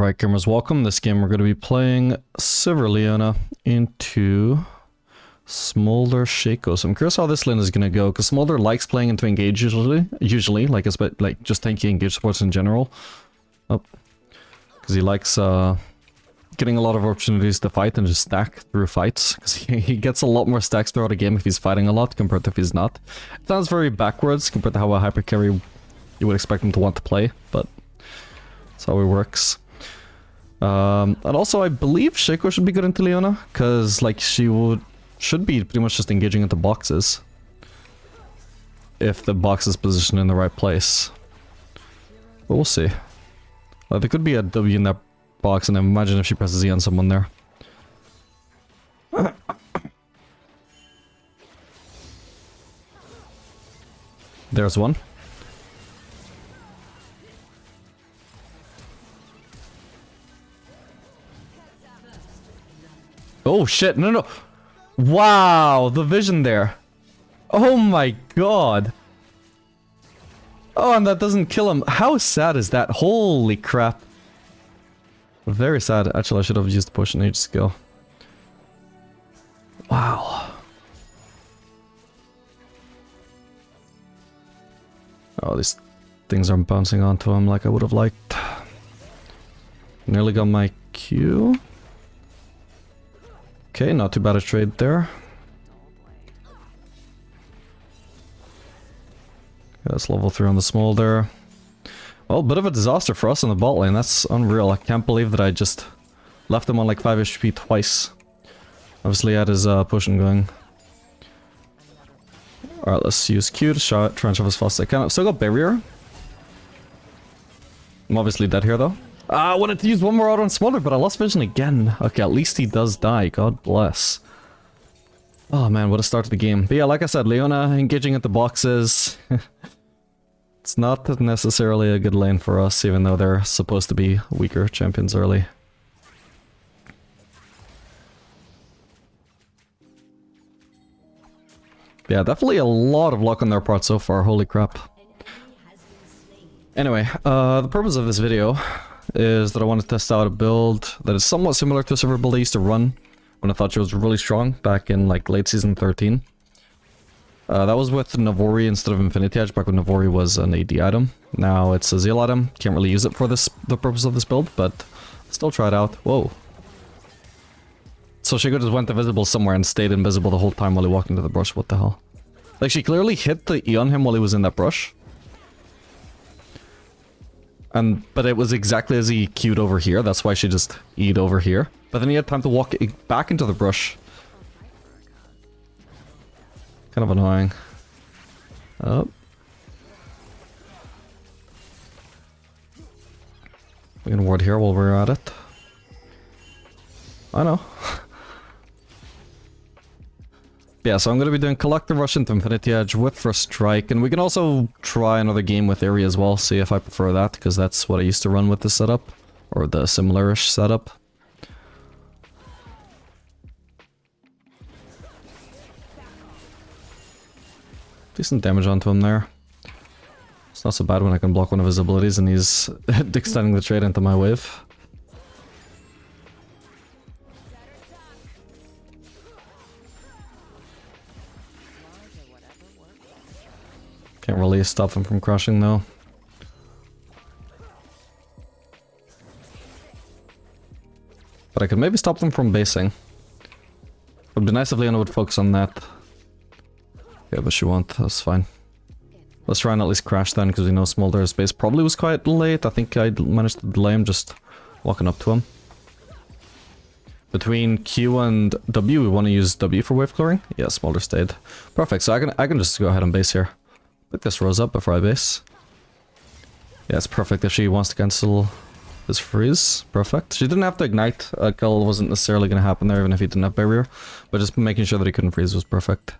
Alright gamers, welcome. This game we're going to be playing Sivir Leona into Smolder Shaco. So I'm curious how this lane is going to go, because Smolder likes playing into engage usually like it's like just tanky engage supports in general. Oh, because he likes getting a lot of opportunities to fight and just stack through fights, because he gets a lot more stacks throughout a game if he's fighting a lot compared to if he's not. It sounds very backwards compared to how a hyper carry you would expect him to want to play, but that's how it works. And also I believe Shaco should be good into Leona, because like she should be pretty much just engaging into boxes if the box is positioned in the right place. But we'll see. There could be a W in that box, and imagine if she presses E on someone there. There's one. Oh shit, no. Wow, the vision there. Oh my god. Oh, and that doesn't kill him. How sad is that? Holy crap. Very sad. Actually, I should have used the push and H skill. Wow. Oh, these things aren't bouncing onto him like I would have liked. Nearly got my Q. Okay, not too bad a trade there. That's level 3 on the Smolder. Well, bit of a disaster for us in the bot lane. That's unreal. I can't believe that I just left him on like 5 HP twice. Obviously he had his pushing going. Alright, let's use Q to try and shove as fast as I can. I've still got barrier. I'm obviously dead here though. I wanted to use one more out on Smolder, but I lost vision again. Okay, at least he does die. God bless. Oh man, what a start to the game. But yeah, like I said, Leona engaging at the boxes. It's not necessarily a good lane for us, even though they're supposed to be weaker champions early. Yeah, definitely a lot of luck on their part so far, holy crap. Anyway, the purpose of this video is that I want to test out a build that is somewhat similar to a Sivir build I used to run when I thought she was really strong back in like late season 13. That was with Navori instead of Infinity Edge, back when Navori was an AD item. Now it's a Zeal item, can't really use it for the purpose of this build, but still try it out. Whoa. So Shaco just went invisible somewhere and stayed invisible the whole time while he walked into the brush, what the hell? Like she clearly hit the E on him while he was in that brush. But it was exactly as he queued over here, that's why she just E'd over here. But then he had time to walk back into the brush. Kind of annoying. Oh. We can ward here while we're at it. I know. Yeah, so I'm going to be doing Collective Rush into Infinity Edge with First Strike, and we can also try another game with Aery as well, see if I prefer that, because that's what I used to run with this setup, or the similar-ish setup. Decent damage onto him there. It's not so bad when I can block one of his abilities and he's extending the trade into my wave. Can't really stop them from crushing though. But I could maybe stop them from basing. It would be nice if Leona would focus on that. Yeah, but she won't, that's fine. Let's try and at least crash then, because we know Smolder's base probably was quite late. I think I managed to delay him just walking up to him. Between Q and W, we want to use W for wave clearing? Yeah, Smolder stayed. Perfect, so I can just go ahead and base here. Pick this Rose up before I base. Yeah, it's perfect if she wants to cancel this freeze. Perfect. She didn't have to ignite. Kill wasn't necessarily going to happen there even if he didn't have barrier. But just making sure that he couldn't freeze was perfect.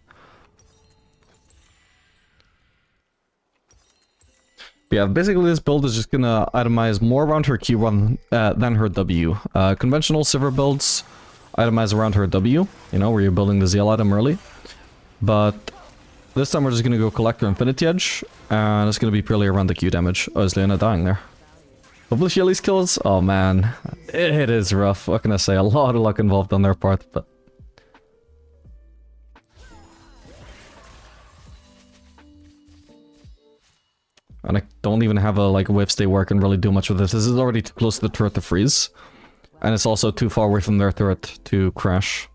Yeah, basically this build is just gonna itemize more around her Q1 than her W. Conventional Sivir builds itemize around her W, you know, where you're building the Zeal item early. But this time we're just gonna go Collector Infinity Edge, and it's gonna be purely around the Q damage. Oh, is Leona dying there? Hopefully she at least kills. Oh man, it is rough. What can I say? A lot of luck involved on their part, but... And I don't even have a wave stay where I can really do much with this. This is already too close to the turret to freeze. And it's also too far away from their turret to crash.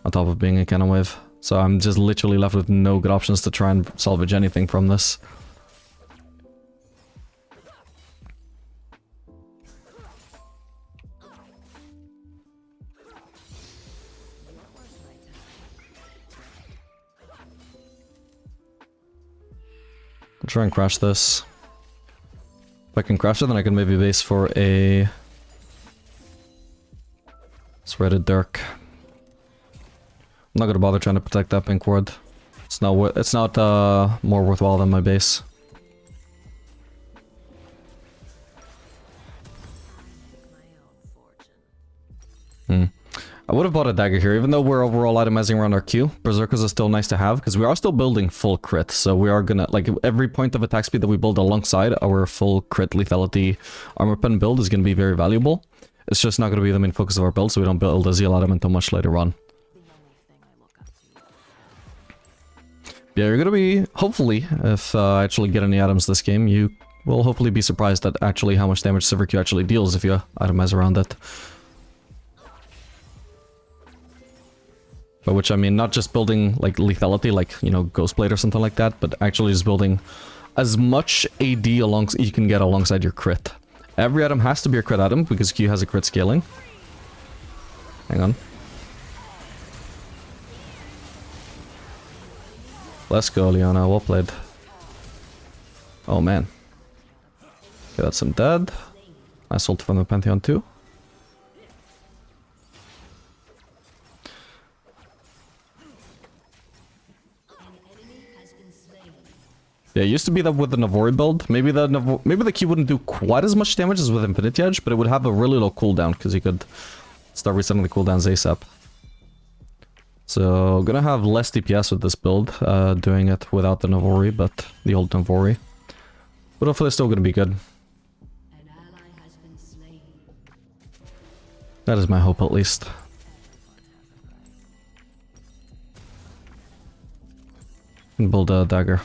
On top of being a cannon wave. So I'm just literally left with no good options to try and salvage anything from this. I'll try and crash this. If I can crash it, then I can maybe base for a... Threaded Dirk. I'm not gonna bother trying to protect that pink ward. It's not more worthwhile than my base. I would have bought a dagger here, even though we're overall itemizing around our Q. Berserkers are still nice to have, because we are still building full crit, so we are gonna, every point of attack speed that we build alongside our full crit lethality armor pen build is gonna be very valuable. It's just not gonna be the main focus of our build, so we don't build a zeal item until much later on. Yeah, you're gonna be, hopefully, if I actually get any items this game, you will hopefully be surprised at actually how much damage Sivir Q actually deals if you itemize around it. By which I mean not just building lethality, Ghostblade or something like that, but actually just building as much AD you can get alongside your crit. Every item has to be a crit item because Q has a crit scaling. Hang on. Let's go, Leona. Well played. Oh man. Okay, that's him dead. Nice ult from the Pantheon too. Yeah, it used to be that with the Navori build, maybe the Q wouldn't do quite as much damage as with Infinity Edge, but it would have a really low cooldown, because you could start resetting the cooldowns ASAP. So, gonna have less DPS with this build, doing it without the Navori, but the old Navori. But hopefully it's still gonna be good. That is my hope, at least. And build a dagger.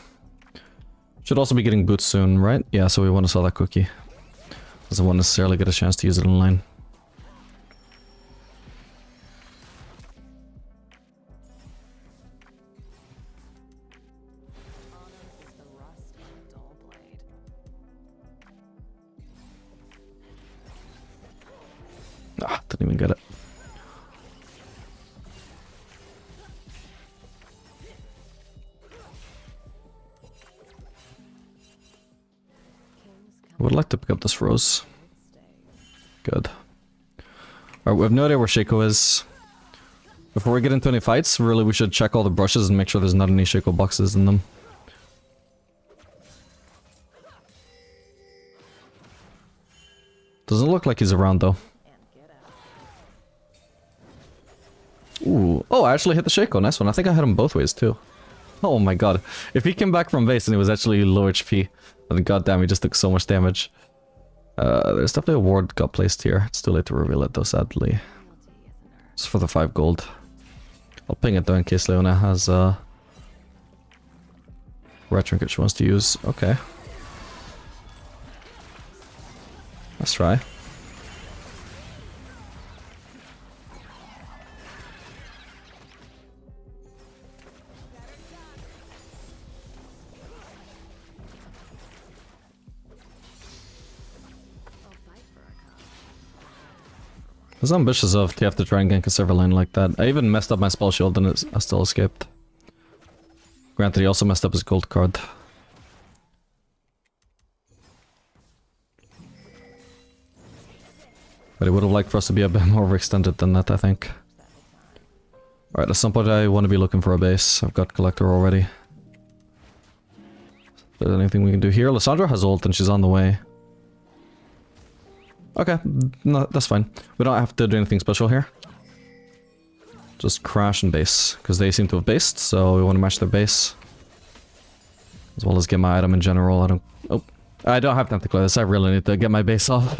Should also be getting boots soon, right? Yeah, so we want to sell that cookie. Doesn't want to necessarily get a chance to use it online. Ah, didn't even get it. I would like to pick up this rose. Good. Alright, we have no idea where Shaco is. Before we get into any fights, really we should check all the brushes and make sure there's not any Shaco boxes in them. Doesn't look like he's around though. Ooh. Oh, I actually hit the Shaco. Nice one. I think I hit him both ways too. Oh my god. If he came back from base and he was actually low HP, then goddamn, he just took so much damage. There's definitely a ward got placed here. It's too late to reveal it though, sadly. It's for the 5 gold. I'll ping it though in case Leona has red trinket she wants to use. Okay. Let's try. I was ambitious of to have to try and gank a server lane like that. I even messed up my spell shield and I still escaped. Granted, he also messed up his gold card. But he would have liked for us to be a bit more overextended than that, I think. Alright, at some point I want to be looking for a base. I've got Collector already. Is there anything we can do here? Lissandra has ult and she's on the way. Okay, no, that's fine. We don't have to do anything special here. Just crash and base, because they seem to have based, so we want to match their base. As well as get my item in general. I don't... Oh, I don't have time to clear this. I really need to get my base off.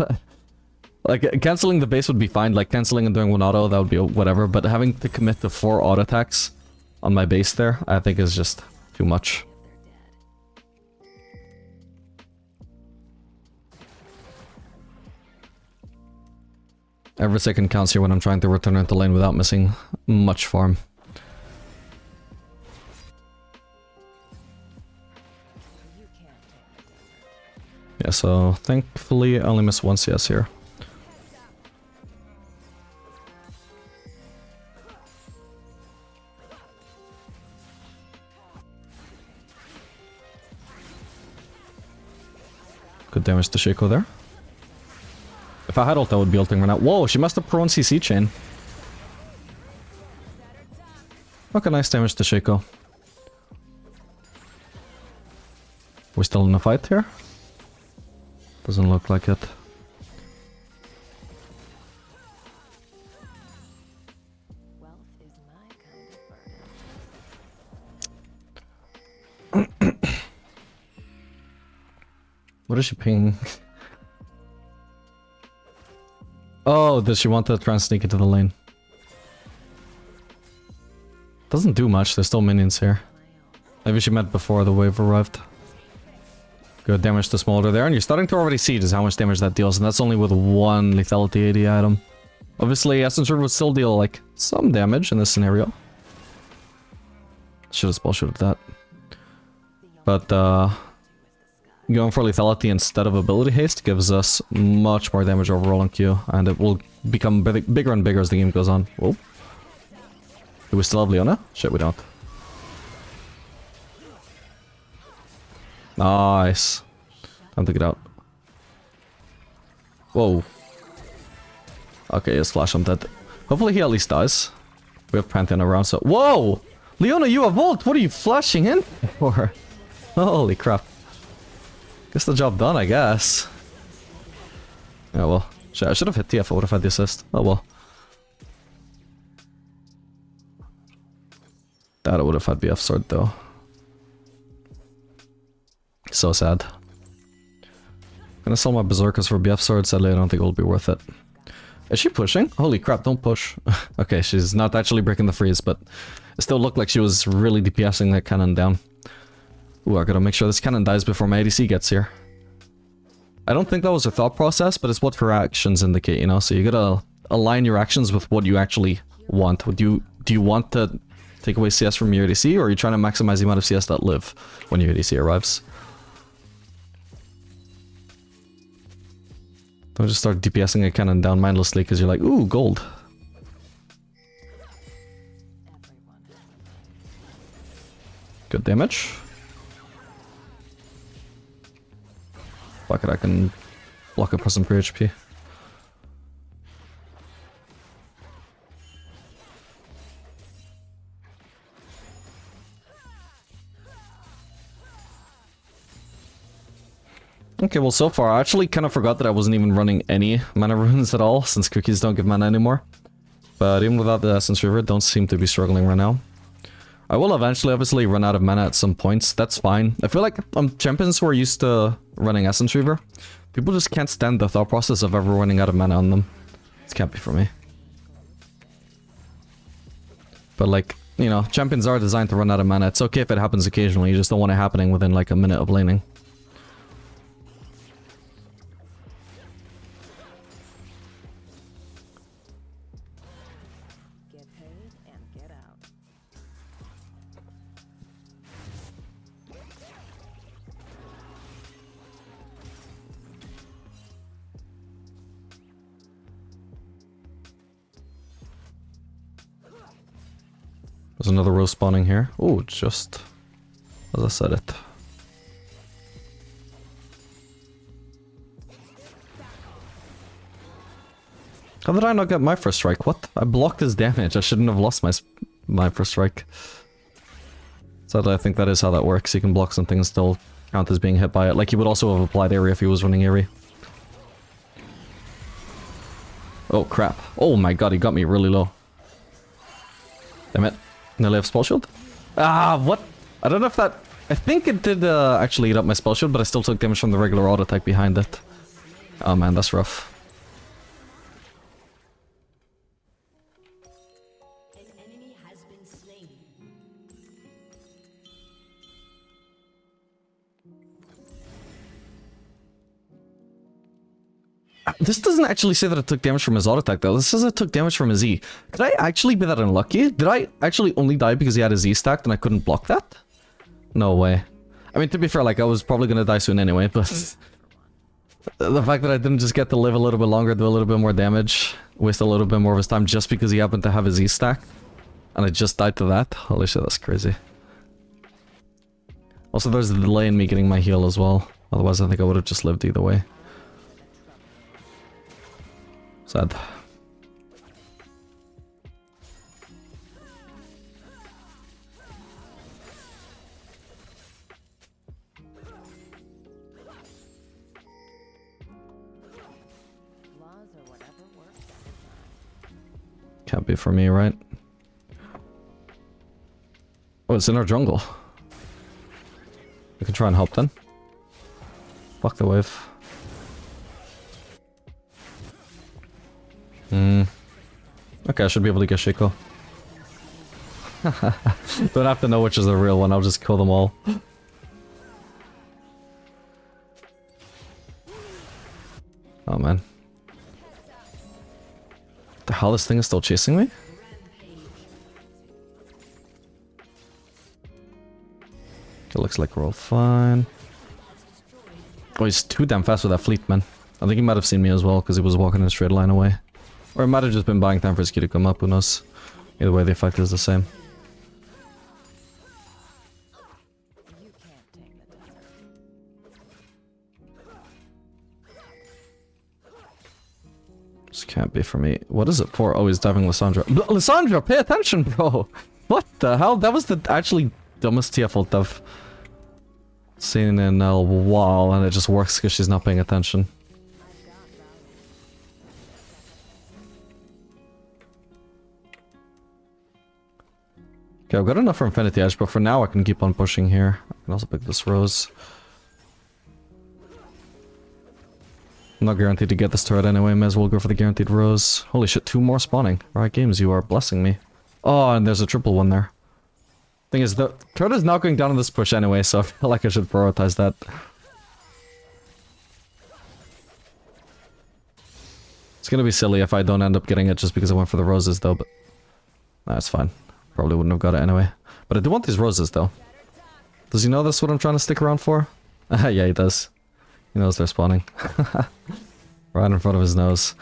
Like, cancelling the base would be fine. Like, cancelling and doing one auto, that would be whatever. But having to commit to 4 auto attacks on my base there, I think is just too much. Every second counts here when I'm trying to return into lane without missing much farm. Yeah, so thankfully I only missed 1 CS here. Good damage to Shaco there. If I had ult, I would be ulting right now. Whoa, she must have prone CC chain. Okay, nice damage to Shaco. We're still in a fight here? Doesn't look like it. What is she ping? Oh, does she want to try and sneak into the lane? Doesn't do much, there's still minions here. Maybe she meant before the wave arrived. Good damage to Smolder there, and you're starting to already see just how much damage that deals, and that's only with 1 lethality AD item. Obviously, Essence River would still deal, like, some damage in this scenario. Should've spell shooted that. But, going for lethality instead of ability haste gives us much more damage overall on Q, and it will become bigger and bigger as the game goes on. Whoa. Do we still have Leona? Shit, we don't. Nice. Time to get out. Whoa. Okay, his flash, I'm dead. Hopefully he at least dies. We have Pantheon around, so... Whoa! Leona, you have ult! What are you flashing in for? Holy crap. Gets the job done, I guess. Yeah, well. Shit, I should have hit TF, I would have had the assist. Oh well. That I would have had BF sword though. So sad. Gonna sell my berserkers for BF sword, sadly I don't think it will be worth it. Is she pushing? Holy crap, don't push. Okay, she's not actually breaking the freeze, but it still looked like she was really DPSing that cannon down. Ooh, I gotta make sure this cannon dies before my ADC gets here. I don't think that was her thought process, but it's what her actions indicate, you know? So you gotta align your actions with what you actually want. Do you want to take away CS from your ADC, or are you trying to maximize the amount of CS that live when your ADC arrives? Don't just start DPSing a cannon down mindlessly because you're like, ooh, gold. Good damage. Fuck it, I can block a person per HP. Okay, well so far I actually kind of forgot that I wasn't even running any mana runes at all, since cookies don't give mana anymore. But even without the Essence River, don't seem to be struggling right now. I will eventually obviously run out of mana at some points, that's fine. I feel like champions who are used to running Essence Reaver, people just can't stand the thought process of ever running out of mana on them. This can't be for me. But like, you know, champions are designed to run out of mana. It's okay if it happens occasionally, you just don't want it happening within like a minute of laning. There's another row spawning here. Oh, just as I said it. How did I not get my first strike? What? I blocked his damage. I shouldn't have lost my first strike. Sadly, I think that is how that works. You can block something and still count as being hit by it. Like, he would also have applied Aery if he was running Aery. Oh, crap. Oh my god, he got me really low. Damn it. Nearly have spell shield? Ah, what? I don't know if that I think it did actually eat up my spell shield, but I still took damage from the regular auto attack behind it. Oh man, that's rough. An enemy has been slain. This doesn't actually say that it took damage from his auto attack though. This says it took damage from his E. Could I actually be that unlucky? Did I actually only die because he had his E stacked and I couldn't block that? No way. I mean, to be fair, like, I was probably gonna die soon anyway, but... the fact that I didn't just get to live a little bit longer, do a little bit more damage, waste a little bit more of his time just because he happened to have his E stacked, and I just died to that? Holy shit, that's crazy. Also, there's a delay in me getting my heal as well. Otherwise, I think I would have just lived either way. Sad. Can't be for me, right? Oh, it's in our jungle. We can try and help then. Fuck the wave. Okay, I should be able to get Shaco. Don't have to know which is the real one, I'll just kill them all. Oh man. The hell, this thing is still chasing me? It looks like we're all fine. Oh, he's too damn fast with that fleet, man. I think he might have seen me as well, because he was walking in a straight line away. Or it might have just been buying time for his key to come up, who knows. Either way, the effect is the same. This can't be for me. What is it for? Oh, he's diving Lissandra. Lissandra, pay attention, bro! What the hell? That was the actually dumbest TF I've seen in a while, and it just works because she's not paying attention. Okay, I've got enough for Infinity Edge, but for now I can keep on pushing here. I can also pick this rose. I'm not guaranteed to get this turret anyway, may as well go for the guaranteed rose. Holy shit, 2 more spawning. Alright games, you are blessing me. Oh, and there's a triple one there. Thing is, the turret is not going down in this push anyway, so I feel like I should prioritize that. It's gonna be silly if I don't end up getting it just because I went for the roses though, but... That's fine. Probably wouldn't have got it anyway. But I do want these roses though. Does he know that's what I'm trying to stick around for? Yeah, he does. He knows they're spawning. Right in front of his nose.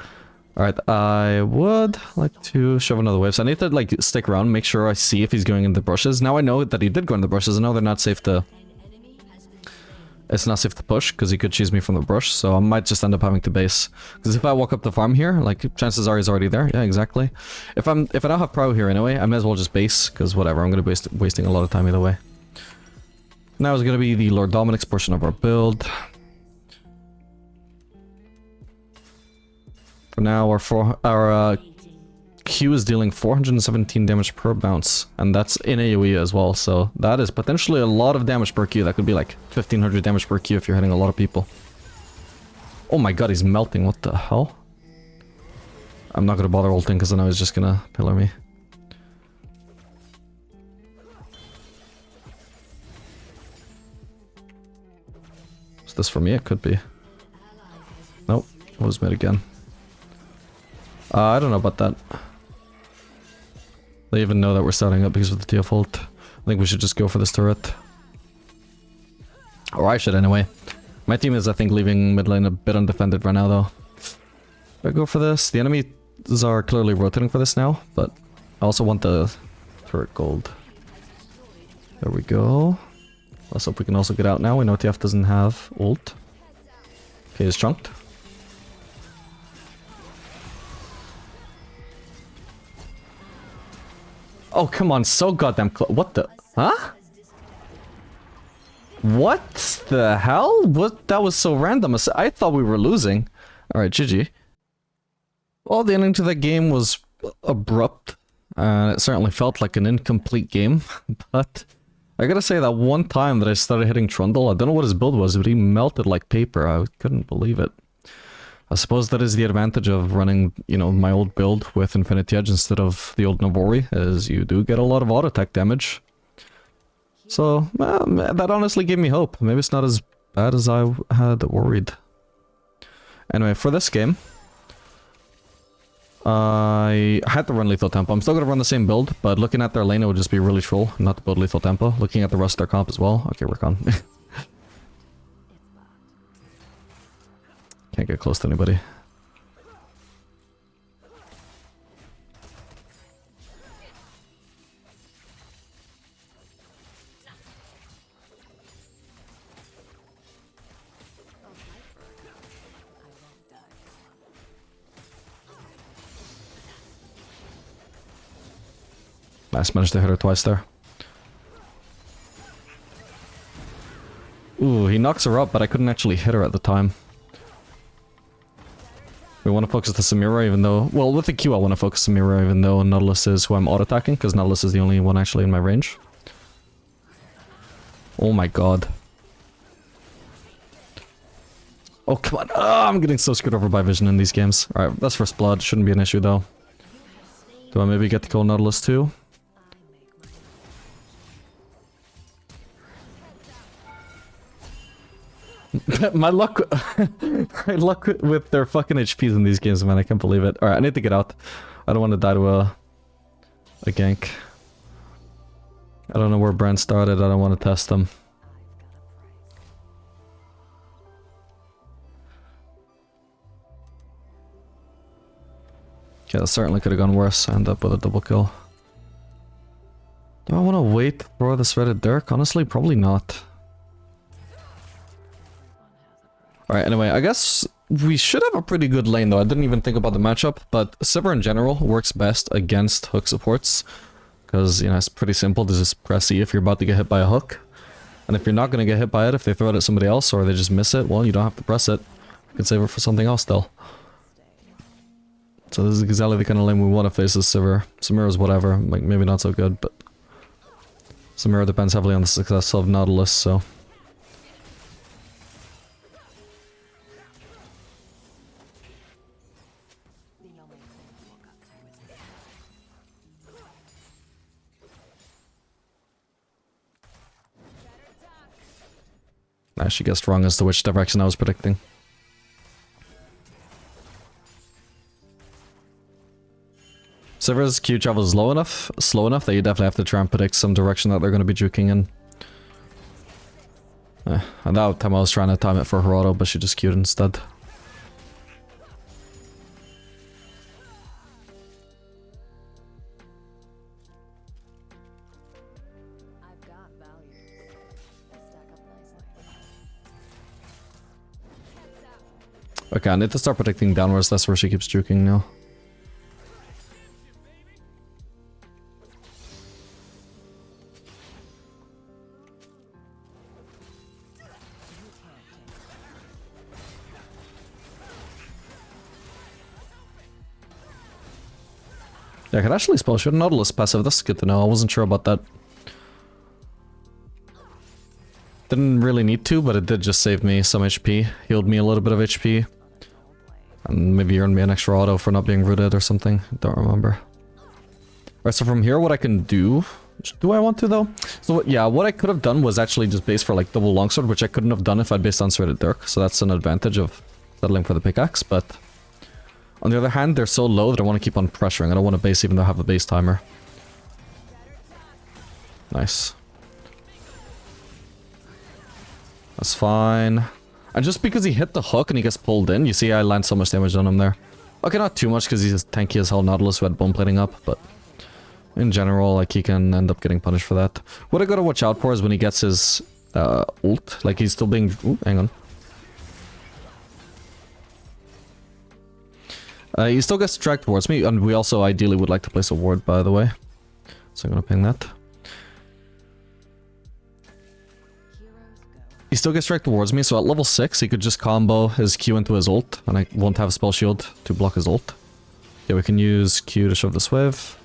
Alright, I would like to shove another wave. So I need to like stick around, make sure I see if he's going in the bushes. Now I know that he did go in the bushes. I know they're not safe to... It's not safe to push, because he could choose me from the brush, so I might just end up having to base. Because if I walk up the farm here, like, chances are he's already there. Yeah, exactly. If I don't have pro here anyway, I may as well just base, because whatever, I'm going to be wasting a lot of time either way. Now is going to be the Lord Dominic's portion of our build. For now, our Q is dealing 417 damage per bounce, and that's in AoE as well, so that is potentially a lot of damage per Q. That could be like 1500 damage per Q if you're hitting a lot of people. Oh my god, he's melting, what the hell? I'm not gonna bother ulting because I know he's just gonna pillar me. Is this for me? It could be. Nope, it was mid again. I don't know about that. They even know that we're starting up because of the TF ult. I think we should just go for this turret. Or I should anyway. My team is, I think, leaving mid lane a bit undefended right now, though. If I go for this, the enemies are clearly rotating for this now, but I also want the turret gold. There we go. Let's hope we can also get out now. We know TF doesn't have ult. Okay, he's chunked. Oh, come on, so goddamn close. What the? Huh? What the hell? What? That was so random. I thought we were losing. Alright, GG. Well, the ending to that game was abrupt. It certainly felt like an incomplete game. But I gotta say that one time that I started hitting Trundle, I don't know what his build was, but he melted like paper. I couldn't believe it. I suppose that is the advantage of running, you know, my old build with Infinity Edge instead of the old Navori, is you do get a lot of auto attack damage. So, that honestly gave me hope. Maybe it's not as bad as I had worried. Anyway, for this game, I had to run Lethal Tempo. I'm still going to run the same build, but looking at their lane, it would just be really troll not to build Lethal Tempo. Looking at the rest of their comp as well. Okay, we're gone. Can't get close to anybody. Nice, managed to hit her twice there. Ooh, he knocks her up, but I couldn't actually hit her at the time. We want to focus the Samira even though... Well, with the Q I want to focus Samira even though Nautilus is who I'm auto-attacking, because Nautilus is the only one actually in my range. Oh my god. Oh, come on. Oh, I'm getting so screwed over by vision in these games. Alright, that's first blood. Shouldn't be an issue though. Do I maybe get to kill Nautilus too? My luck with their fucking HPs in these games, man, I can't believe it. Alright, I need to get out. I don't want to die to a gank. I don't know where Brand started, I don't want to test them. Okay, that certainly could have gone worse. I end up with a double kill. Do I want to wait for the Shredded Dirk? Honestly, probably not. Alright, anyway, I guess we should have a pretty good lane though. I didn't even think about the matchup, but Sivir in general works best against hook supports. Because, you know, it's pretty simple to just press E if you're about to get hit by a hook. And if you're not going to get hit by it, if they throw it at somebody else or they just miss it, well, you don't have to press it. You can save it for something else still. So this is exactly the kind of lane we want to face as Sivir. Samira's whatever, like maybe not so good, but... Samira depends heavily on the success of Nautilus, so... Nice, she guessed wrong as to which direction I was predicting. Sivir's Q travel is slow enough that you definitely have to try and predict some direction that they're going to be juking in. And that time I was trying to time it for her auto, but she just Q'd instead. Okay, I need to start predicting downwards, that's where she keeps juking now. Yeah, I could actually spell shoot Nautilus passive, that's good to know, I wasn't sure about that. Didn't really need to, but it did just save me some HP, healed me a little bit of HP. And maybe earned me an extra auto for not being rooted or something, don't remember. Alright, so from here what I can do... Do I want to though? So yeah, what I could have done was actually just base for like double longsword, which I couldn't have done if I'd based on Shredded Dirk, so that's an advantage of settling for the pickaxe, but... On the other hand, they're so low that I want to keep on pressuring. I don't want to base even though I have a base timer. Nice. That's fine. And just because he hit the hook and he gets pulled in, you see I land so much damage on him there. Okay, not too much because he's tanky as hell Nautilus who had bone plating up, but... In general, like, he can end up getting punished for that. What I gotta watch out for is when he gets his ult. Like, he's still being... Ooh, hang on. He still gets dragged towards me, and we also ideally would like to place a ward, by the way. So I'm gonna ping that. He still gets dragged towards me, so at level 6 he could just combo his Q into his ult, and I won't have spell shield to block his ult. Yeah, we can use Q to shove this wave.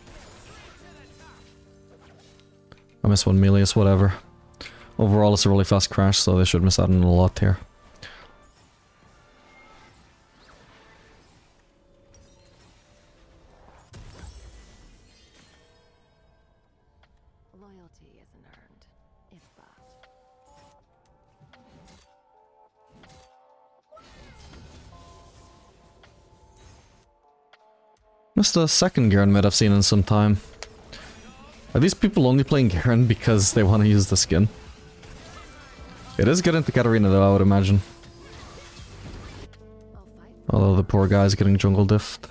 I missed one melee, it's whatever. Overall, it's a really fast crash, so they should miss out on a lot here. Loyalty isn't earned, it's bought. That's the second Garen mid I've seen in some time. Are these people only playing Garen because they want to use the skin? It is good into Katarina though, I would imagine. Although the poor guy's getting jungle diffed.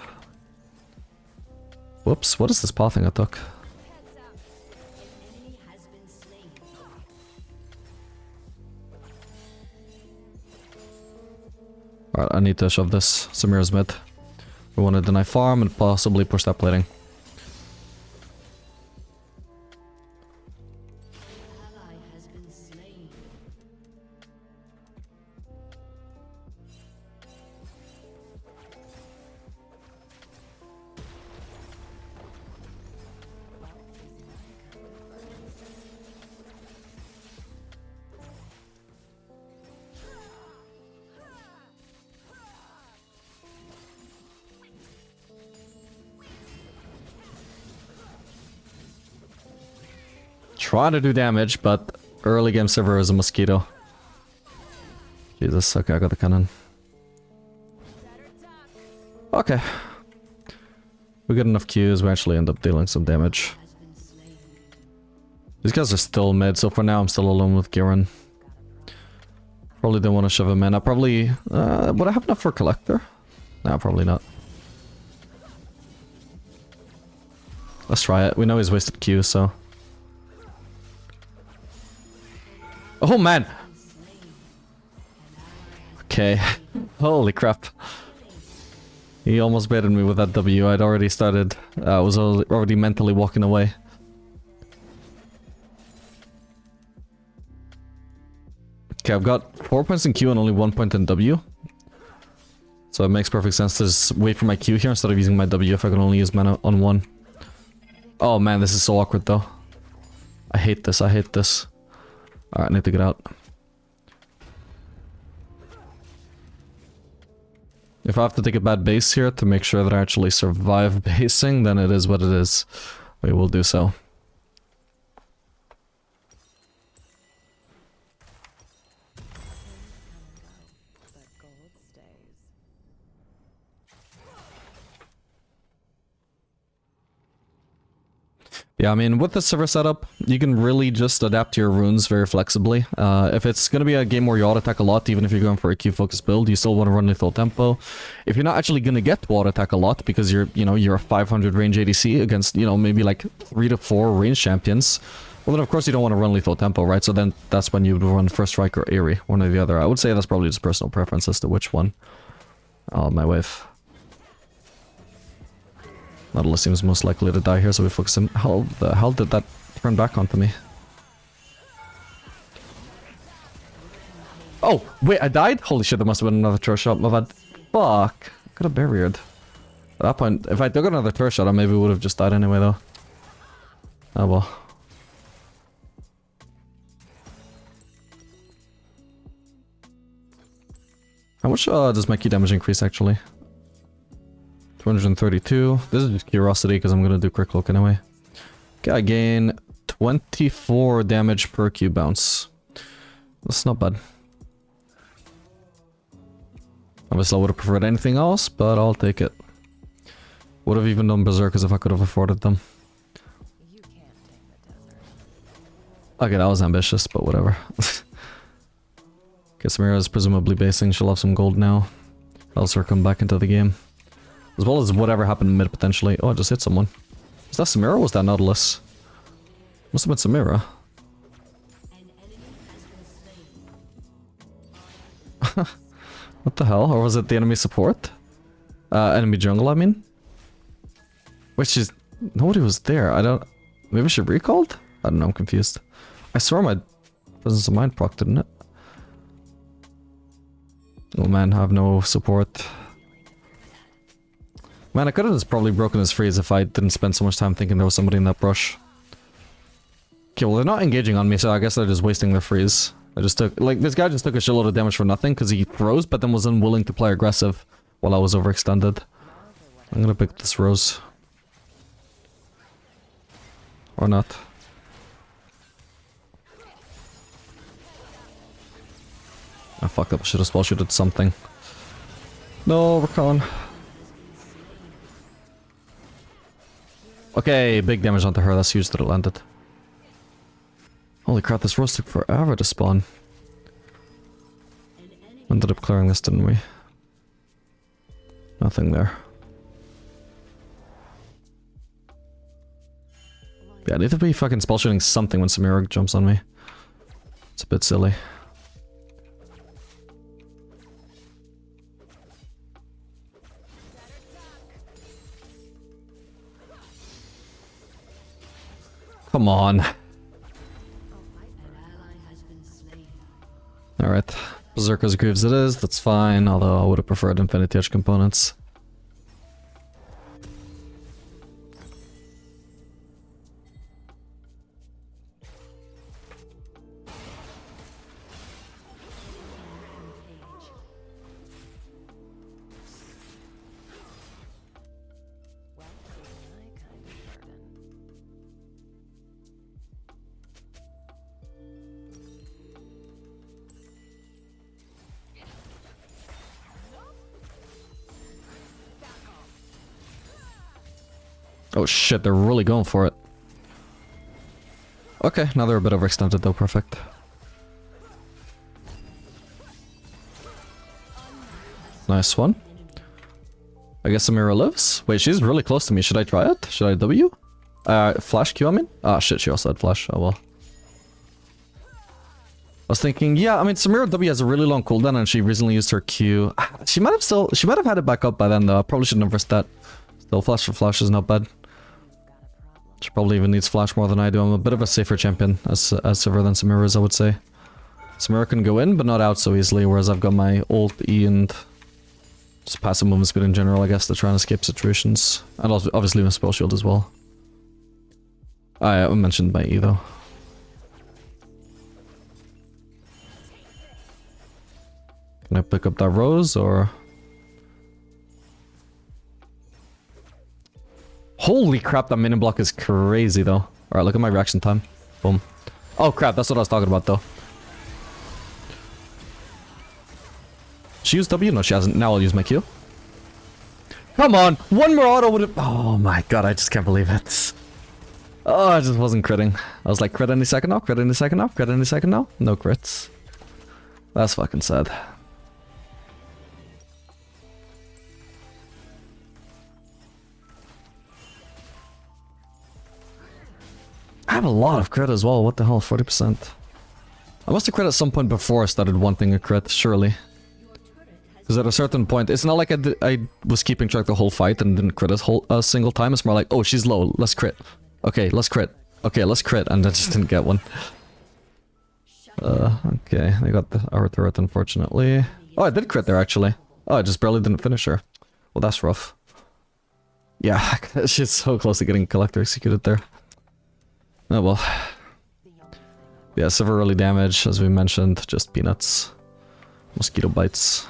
Whoops, what is this pathing I took? Enemy has been slain. Alright, I need to shove this Samira's mid. We want to deny farm and possibly push that plating. Ally has been slain. Trying to do damage, but early game Sivir is a mosquito. Jesus, okay, I got the cannon. Okay. We get enough Qs, we actually end up dealing some damage. Has been slain. These guys are still mid, so for now I'm still alone with Garen. Probably don't want to shove him in. I probably... would I have enough for Collector? Nah, probably not. Let's try it. We know he's wasted Q, so... Oh man! Okay. Holy crap. He almost baited me with that W. I'd already started... I was already mentally walking away. Okay, I've got 4 points in Q and only 1 point in W. So it makes perfect sense to just wait for my Q here instead of using my W if I can only use mana on one. Oh man, this is so awkward though. I hate this, I hate this. Alright, I need to get out. If I have to take a bad base here to make sure that I actually survive basing, then it is what it is. We will do so. But gold stays. Yeah, I mean, with the server setup, you can really just adapt your runes very flexibly. If it's going to be a game where you auto-attack a lot, even if you're going for a Q-focused build, you still want to run lethal tempo. If you're not actually going to get to auto-attack a lot, because you're a 500 range ADC against, maybe like 3 to 4 range champions, well then of course you don't want to run lethal tempo, right? So then that's when you would run First Strike or Aery, one or the other. I would say that's probably just personal preference as to which one. Oh, my wave. Nautilus seems most likely to die here, so we focus him. How the hell did that turn back onto me? Oh, wait, I died? Holy shit, there must have been another turret shot. My bad. Fuck. I could have barriered. At that point, if I took another turret shot, I maybe would have just died anyway, though. Oh well. How much does my Q damage increase, actually? 232. This is just curiosity because I'm gonna do quick look anyway. Okay, I gain 24 damage per Q bounce. That's not bad. Obviously, I would have preferred anything else, but I'll take it. Would have even done berserkers if I could have afforded them. You can't tame the desert. Okay, that was ambitious, but whatever. Okay, Samira is presumably basing. She'll have some gold now. Else her come back into the game. As well as whatever happened mid potentially. Oh, I just hit someone. Was that Samira or was that Nautilus? Must have been Samira. An enemy has been slain. What the hell? Or was it the enemy support? Enemy jungle, I mean? Which is... Nobody was there. I don't... Maybe she recalled? I don't know, I'm confused. I swear my Presence of Mind proc, didn't it? Oh man, I have no support. Man, I could have just probably broken his freeze if I didn't spend so much time thinking there was somebody in that brush. Okay, well they're not engaging on me, so I guess they're just wasting their freeze. I just took, like, this guy just took a shitload of damage for nothing because he froze, but then was unwilling to play aggressive while I was overextended. I'm gonna pick this rose. Or not. I fucked up, I should have spell shooted something. No, we're calling. Okay, big damage onto her, that's huge that it landed. Holy crap, this rose took forever to spawn. Ended up clearing this, didn't we? Nothing there. Yeah, I need to be fucking spell shooting something when Samira jumps on me. It's a bit silly. Come on. An ally has been slain. Alright. Berserker's Greaves it is, that's fine, although I would have preferred Infinity Edge components. Rampage. Well, my kind of burden. Oh shit, they're really going for it. Okay, now they're a bit overextended though, perfect. Nice one. I guess Samira lives? Wait, she's really close to me. Should I try it? Should I W? Flash Q, I mean? Ah, shit, she also had flash. Oh well. I was thinking, yeah, I mean, Samira W has a really long cooldown and she recently used her Q. She might have had it back up by then though. I probably shouldn't have risked that. Still, flash for flash is not bad. She probably even needs flash more than I do. I'm a bit of a safer champion as Sivir than Samira is, I would say. Samira can go in, but not out so easily, whereas I've got my ult, E, and just passive movement speed in general, I guess, to try and escape situations. And also, obviously my spell shield as well. I mentioned my E though. Can I pick up that rose, or... Holy crap, that minion block is crazy though. Alright, look at my reaction time. Boom. Oh crap, that's what I was talking about though. She used W? No, she hasn't. Now I'll use my Q. Come on! One more auto would have... Oh my god, I just can't believe it. Oh, I just wasn't critting. I was like, crit any second now, crit any second now, crit any second now. No crits. That's fucking sad. I have a lot of crit as well, what the hell, 40%. I must have crit at some point before I started wanting a crit, surely. Because at a certain point, it's not like I was keeping track the whole fight and didn't crit a single time, it's more like, oh, she's low, let's crit. Okay, let's crit. Okay, let's crit, and I just didn't get one. Okay, they got our turret, unfortunately. Oh, I did crit there, actually. Oh, I just barely didn't finish her. Well, that's rough. Yeah, she's so close to getting Collector executed there. Oh well. Yeah, severely damaged, as we mentioned, just peanuts. Mosquito bites.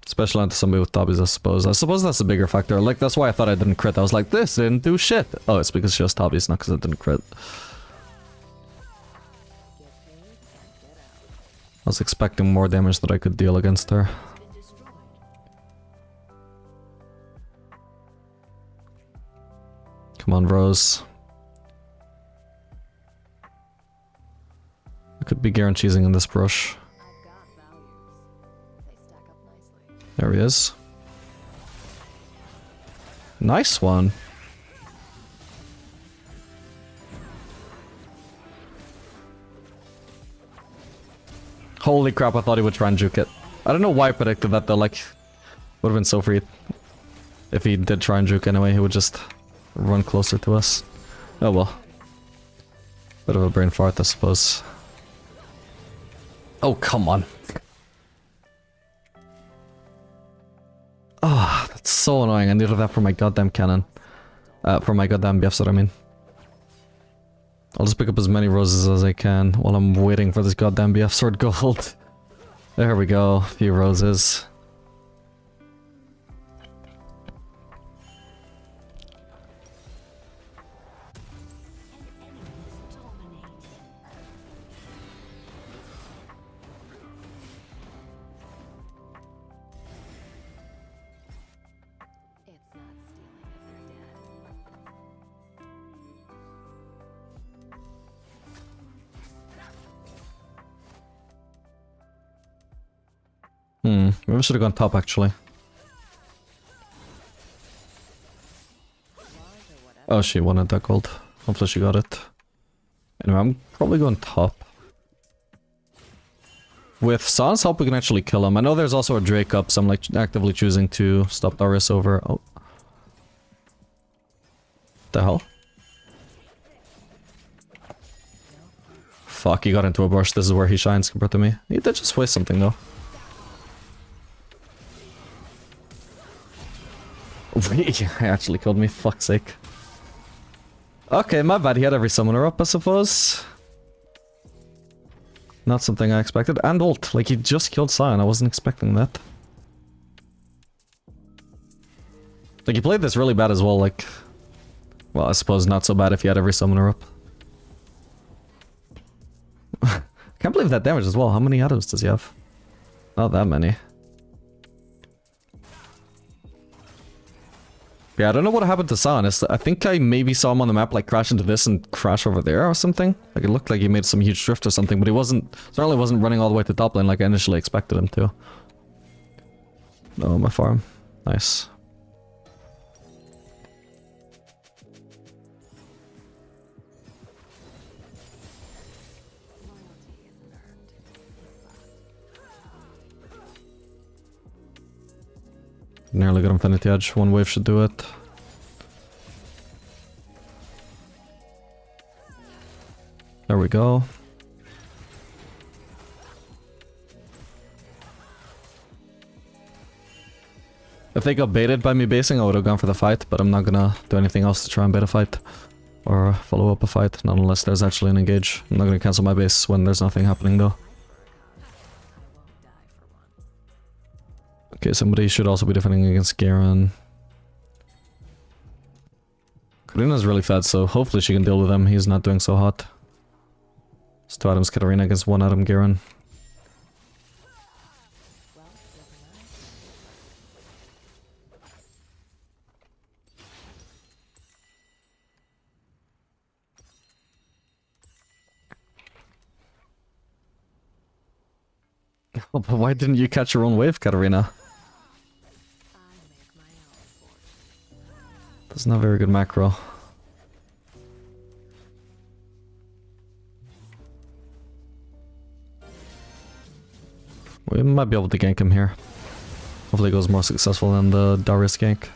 Especially onto somebody with Tabis, I suppose. I suppose that's a bigger factor. Like, that's why I thought I didn't crit. I was like, this didn't do shit. Oh, it's because she has Tabis, not because I didn't crit. I was expecting more damage that I could deal against her. Come on, Rose. I could be Garen cheesing in this brush. There he is. Nice one. Holy crap, I thought he would try and juke it. I don't know why I predicted that though, like... Would have been so free. If he did try and juke anyway, he would just run closer to us. Oh well. Bit of a brain fart, I suppose. Oh, come on. Oh, that's so annoying. I needed that for my goddamn cannon. For my goddamn BFs, that I mean. I'll just pick up as many roses as I can while I'm waiting for this goddamn BF sword gold. There we go, a few roses. It's not stealing if they're dead. Maybe I should have gone top actually. Oh, she wanted that gold. Hopefully she got it. Anyway, I'm probably going top. With San's help, we can actually kill him. I know there's also a Drake up, so I'm like actively choosing to stop Darius over. Oh. The hell? Fuck, he got into a bush. This is where he shines compared to me. He did just waste something though. He actually killed me, fuck's sake. Okay, my bad, he had every summoner up, I suppose. Not something I expected. And ult, like he just killed Sion, I wasn't expecting that. Like he played this really bad as well, like... Well, I suppose not so bad if he had every summoner up. Can't believe that damage as well, how many atoms does he have? Not that many. Yeah, I don't know what happened to San. I think I maybe saw him on the map like crash into this and crash over there or something. Like it looked like he made some huge drift or something, but he certainly wasn't running all the way to top lane like I initially expected him to. Oh, my farm. Nice. Nearly got Infinity Edge. One wave should do it. There we go. If they got baited by me basing, I would have gone for the fight, but I'm not gonna do anything else to try and bait a fight. Or follow up a fight, not unless there's actually an engage. I'm not gonna cancel my base when there's nothing happening though. Okay, somebody should also be defending against Garen. Karina's really fed, so hopefully she can deal with him. He's not doing so hot. It's 2 items Katarina against 1 item Garen. Oh, but why didn't you catch your own wave, Katarina? That's not very good macro. We might be able to gank him here. Hopefully it goes more successful than the Darius gank.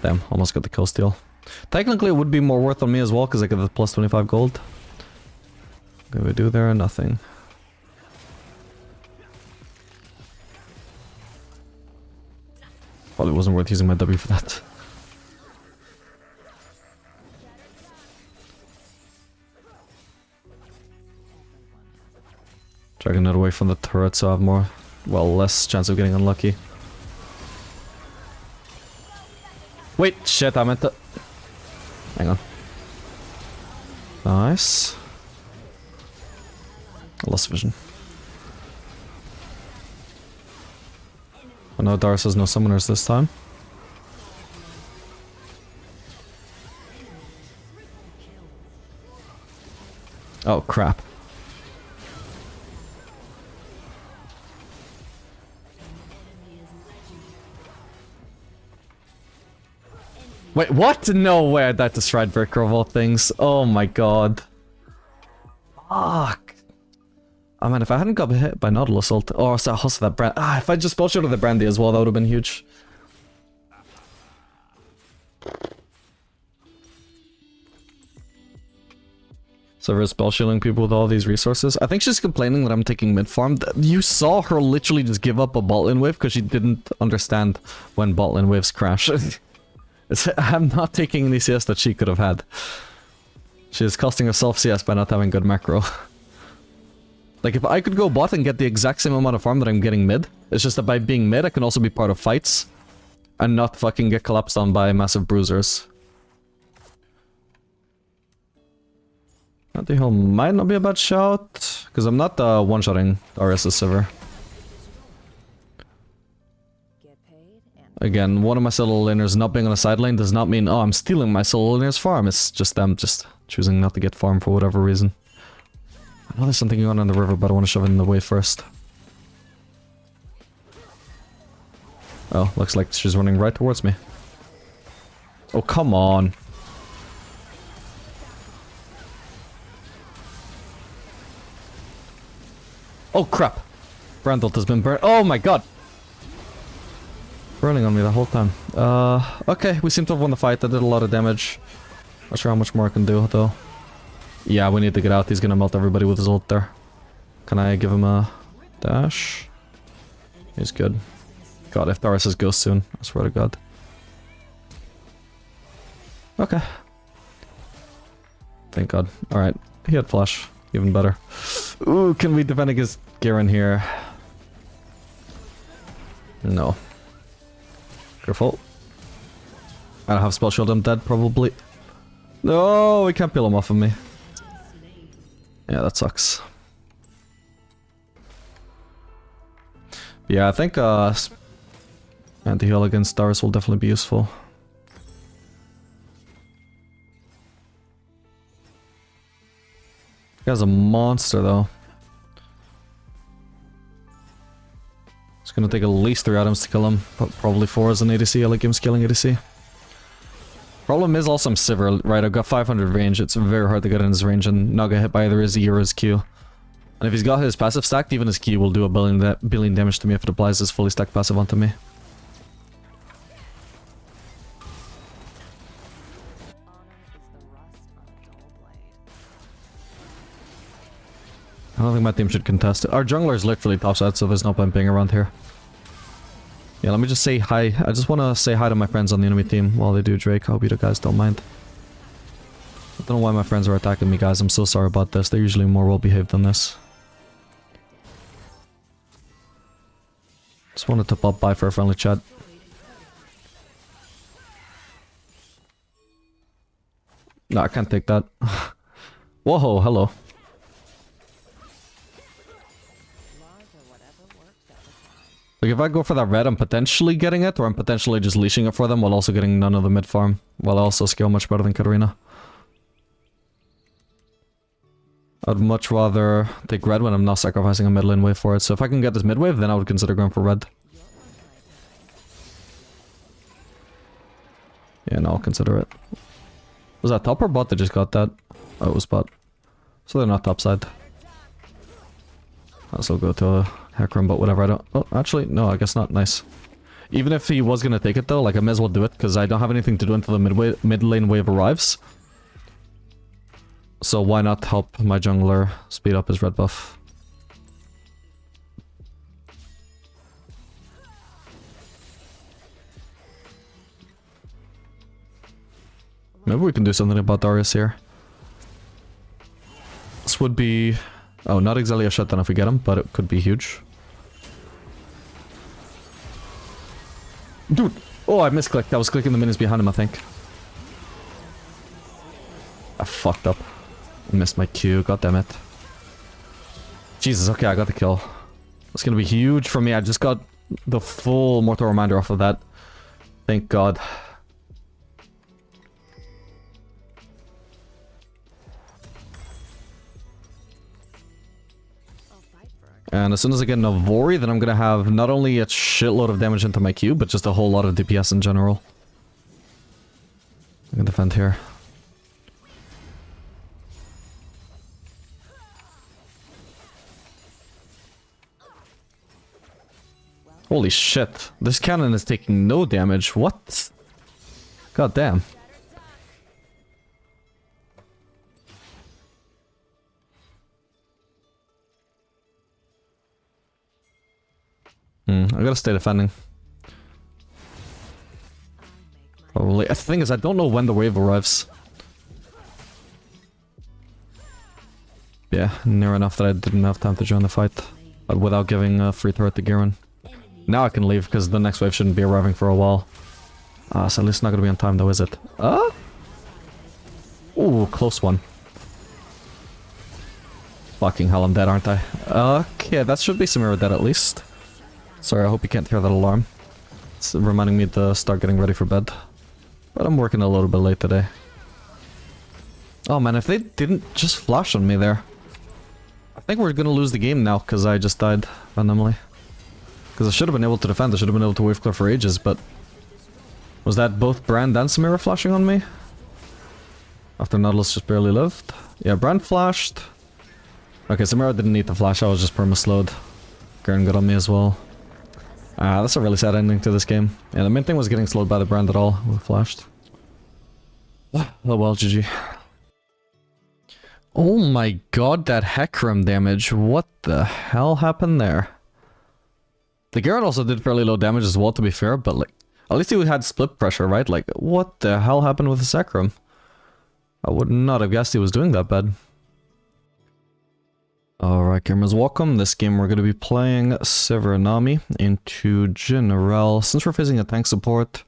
Damn, almost got the kill steal. Technically it would be more worth on me as well because I get the plus 25 gold. What can we do there? Nothing. Probably wasn't worth using my W for that. Dragging it away from the turret so I have more, well, less chance of getting unlucky. Wait, shit, I meant to... Hang on. Nice. I lost vision. Oh no, Darius has no summoners this time. Oh crap. Wait, what? No way I died to Stridebreaker of all things. Oh my god. Fuck. Oh man, if I hadn't got hit by Nautilus ult, or also that brand. Ah, if I just spell shot of the brandy as well, that would have been huge. So we're spell shielding people with all these resources. I think she's complaining that I'm taking mid farm. You saw her literally just give up a bot lane wave because she didn't understand when bot lane waves crash. I'm not taking any CS that she could have had. She is costing herself CS by not having good macro. Like if I could go bot and get the exact same amount of farm that I'm getting mid, it's just that by being mid I can also be part of fights and not fucking get collapsed on by massive bruisers. Anti-heal might not be a bad shout, because I'm not one-shotting RS Sivir. Get paid and Again, one of my solo laners not being on a side lane does not mean, oh, I'm stealing my solo laner's farm. It's just them just choosing not to get farm for whatever reason. I know there's something going on in the river, but I want to shove it in the way first. Oh, looks like she's running right towards me. Oh, come on. Oh crap! Brandelt has been burned. Oh my god! Burning on me the whole time. Okay, we seem to have won the fight. That did a lot of damage. Not sure how much more I can do though. Yeah, we need to get out. He's gonna melt everybody with his ult there. Can I give him a dash? He's good. God, if Darius is ghost soon, I swear to god. Okay. Thank god. Alright, he had flash. Even better. Ooh, can we defend against Garen here? No. Careful. I don't have spell shield, I'm dead probably. No, we can't peel him off of me. Yeah, that sucks. Yeah, I think anti-heal against Darius will definitely be useful. This guy's a monster though. It's gonna take at least 3 items to kill him, but probably 4 as an ADC. I like him scaling ADC. Problem is also I'm Sivir, right? I've got 500 range. It's very hard to get in his range and not get hit by either his E or his Q. And if he's got his passive stacked, even his Q will do a billion damage to me if it applies his fully stacked passive onto me. I don't think my team should contest it. Our jungler is literally topside, so there's no point being around here. Yeah, let me just say hi. I just want to say hi to my friends on the enemy team while they do Drake. I hope you guys don't mind. I don't know why my friends are attacking me, guys. I'm so sorry about this. They're usually more well-behaved than this. Just wanted to pop by for a friendly chat. No, I can't take that. Whoa, hello. Like, if I go for that red, I'm potentially getting it, or I'm potentially just leashing it for them while also getting none of the mid farm, while I also scale much better than Katarina. I'd much rather take red when I'm not sacrificing a mid lane wave for it, so if I can get this mid wave, then I would consider going for red. Yeah, no, I'll consider it. Was that top or bot that just got that? Oh, it was bot. So they're not topside. I'll still go to a Hecarim, but whatever, I don't... Oh, actually, no, I guess not. Nice. Even if he was gonna take it though, like, I may as well do it, because I don't have anything to do until the mid lane wave arrives. So why not help my jungler speed up his red buff? Maybe we can do something about Darius here. This would be... Oh, not exactly a shutdown if we get him, but it could be huge. Dude! Oh, I misclicked. I was clicking the minions behind him, I think. I fucked up. I missed my Q. God damn it. Jesus, okay, I got the kill. That's gonna be huge for me. I just got the full Mortal Reminder off of that. Thank God. And as soon as I get an Avori, then I'm gonna have not only a shitload of damage into my Q, but just a whole lot of DPS in general. I'm gonna defend here. Holy shit. This cannon is taking no damage. What? God damn. I gotta stay defending. Probably. The thing is, I don't know when the wave arrives. Yeah, near enough that I didn't have time to join the fight. But without giving a free turret to Garen. Now I can leave, because the next wave shouldn't be arriving for a while. So at least not gonna be on time though, is it? Ooh, close one. Fucking hell, I'm dead, aren't I? Okay, that should be Sivir dead at least. Sorry, I hope you can't hear that alarm. It's reminding me to start getting ready for bed. But I'm working a little bit late today. Oh man, if they didn't just flash on me there. I think we're gonna lose the game now, because I just died randomly. Because I should have been able to defend, I should have been able to wave clear for ages, but... Was that both Brand and Samira flashing on me? After Nautilus just barely lived? Yeah, Brand flashed. Okay, Samira didn't need to flash, I was just perma-slowed. Garen got on me as well. That's a really sad ending to this game. Yeah, the main thing was getting slowed by the Brand at all. We flashed. Oh well, GG. Oh my god, that Hecarim damage. What the hell happened there? The Garen also did fairly low damage as well, to be fair, but like... At least he had split pressure, right? Like, what the hell happened with the Hecarim? I would not have guessed he was doing that bad. Alright, gamers, welcome. This game we're going to be playing Sivir Nami into General. Since we're facing a tank support,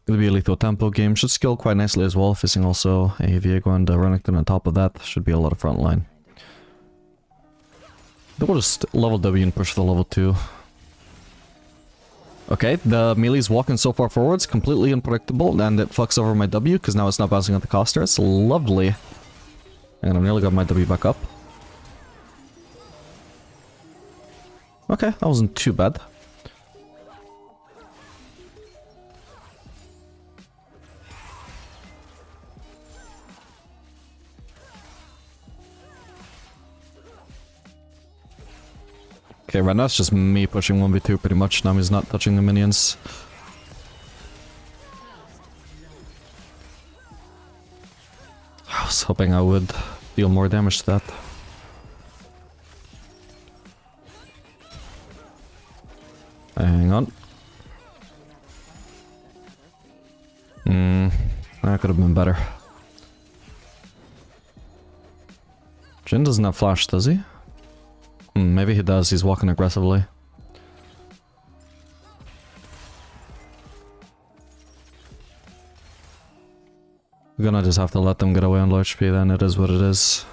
going to be a lethal tempo game. Should skill quite nicely as well, facing also a Viego and a Renekton on top of that. Should be a lot of front line. Then we'll just level W and push the level 2. Okay, the melee's walking so far forwards, completely unpredictable, and it fucks over my W, because now it's not bouncing at the caster. It's lovely. And I've nearly got my W back up. Okay, that wasn't too bad. Okay, right now it's just me pushing 1v2 pretty much. Nami's not touching the minions. I was hoping I would deal more damage to that. Hang on. That could have been better. Jhin doesn't have flash, does he? Maybe he does, he's walking aggressively. We're gonna just have to let them get away on low HP then, it is what it is.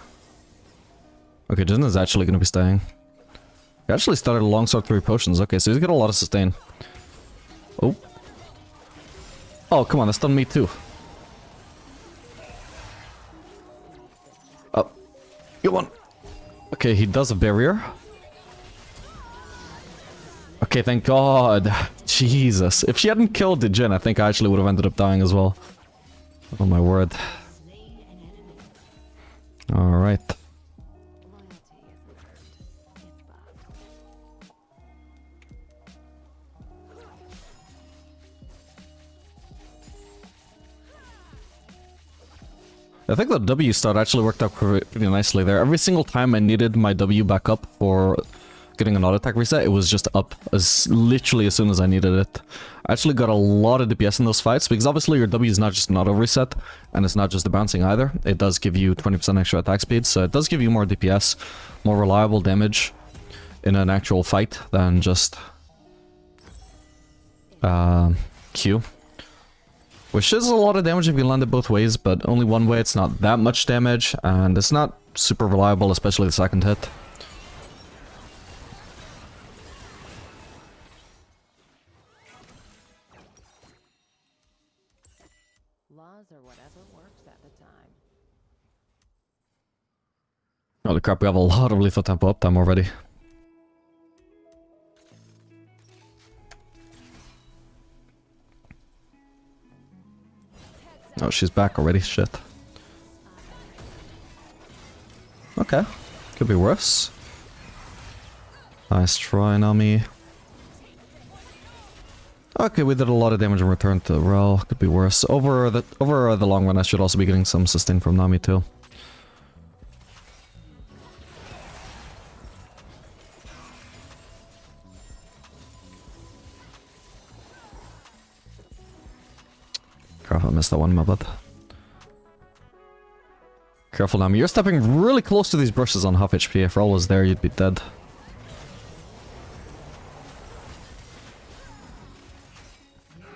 Okay, Jhin is actually gonna be staying. He actually started alongside 3 potions, okay, so he's got a lot of sustain. Oh. Oh, come on, that's done me too. Oh. Get one. Okay, he does a barrier. Okay, thank god. Jesus. If she hadn't killed the Jhin, I think I actually would have ended up dying as well. Oh my word. Alright. I think the W start actually worked out pretty nicely there. Every single time I needed my W back up for getting an auto attack reset, it was just up literally as soon as I needed it. I actually got a lot of DPS in those fights, because obviously your W is not just an auto reset, and it's not just the bouncing either. It does give you 20% extra attack speed, so it does give you more DPS, more reliable damage in an actual fight than just Q. Which is a lot of damage if you land it both ways, but only one way it's not that much damage, and it's not super reliable, especially the second hit. Laws or whatever works at the time. Holy crap, we have a lot of lethal tempo uptime already. Oh, she's back already, shit. Okay, could be worse. Nice try, Nami. Okay, we did a lot of damage in return to Rel. Could be worse. Over the long run, I should also be getting some sustain from Nami too. Crap, I missed that one, my bad. Careful, Nami. You're stepping really close to these brushes on half HP. If Roll was there, you'd be dead.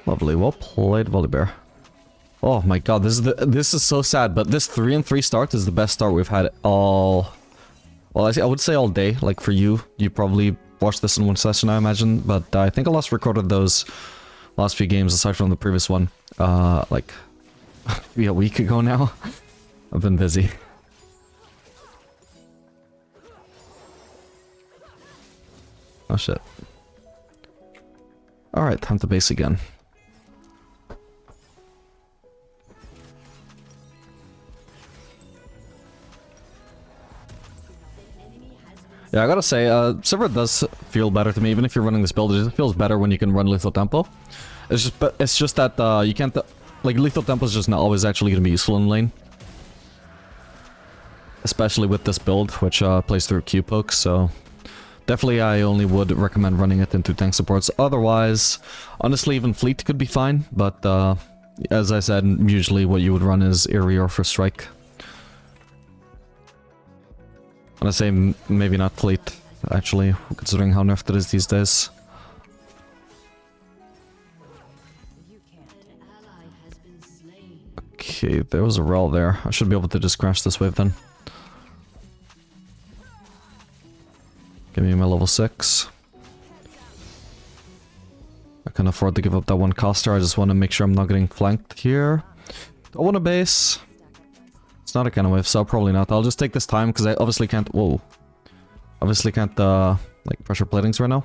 Lovely. Well played, Volibear. Oh my god, this is so sad, but this 3-3 start is the best start we've had all... Well, I would say all day. Like, for you, you probably watched this in one session, I imagine. But I think I last recorded those last few games, aside from the previous one, like, maybe a week ago now. I've been busy. Oh shit. Alright, time to base again. Yeah, I gotta say, Sivir does feel better to me, even if you're running this build. It just feels better when you can run lethal tempo. It's just that you can't, like, lethal tempo is just not always actually gonna be useful in lane. Especially with this build, which plays through Q pokes, so definitely I only would recommend running it into tank supports. Otherwise, honestly, even fleet could be fine, but as I said, usually what you would run is Aery or First Strike. And I say maybe not fleet, actually, considering how nerfed it is these days. Okay, there was a Rel there. I should be able to just crash this wave then. Give me my level 6. I can afford to give up that one caster. I just want to make sure I'm not getting flanked here. Do I want a base? It's not a kind of wave, so probably not. I'll just take this time because I obviously can't. Whoa. Obviously can't, like, pressure platings right now.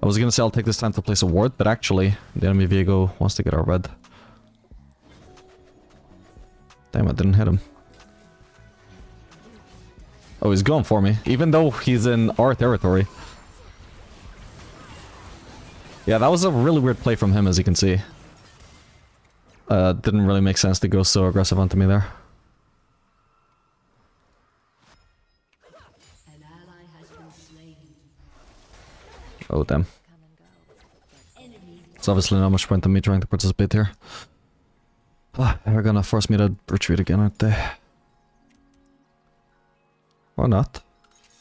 I was gonna say I'll take this time to place a ward, but actually, the enemy Viego wants to get our red. Damn, I didn't hit him. Oh, he's going for me, even though he's in our territory. Yeah, that was a really weird play from him, as you can see. Didn't really make sense to go so aggressive onto me there. An ally has been slain. Oh, damn. Come and go. Enemy It's obviously not much point in me trying to participate here. They're gonna force me to retreat again, aren't they? Or not.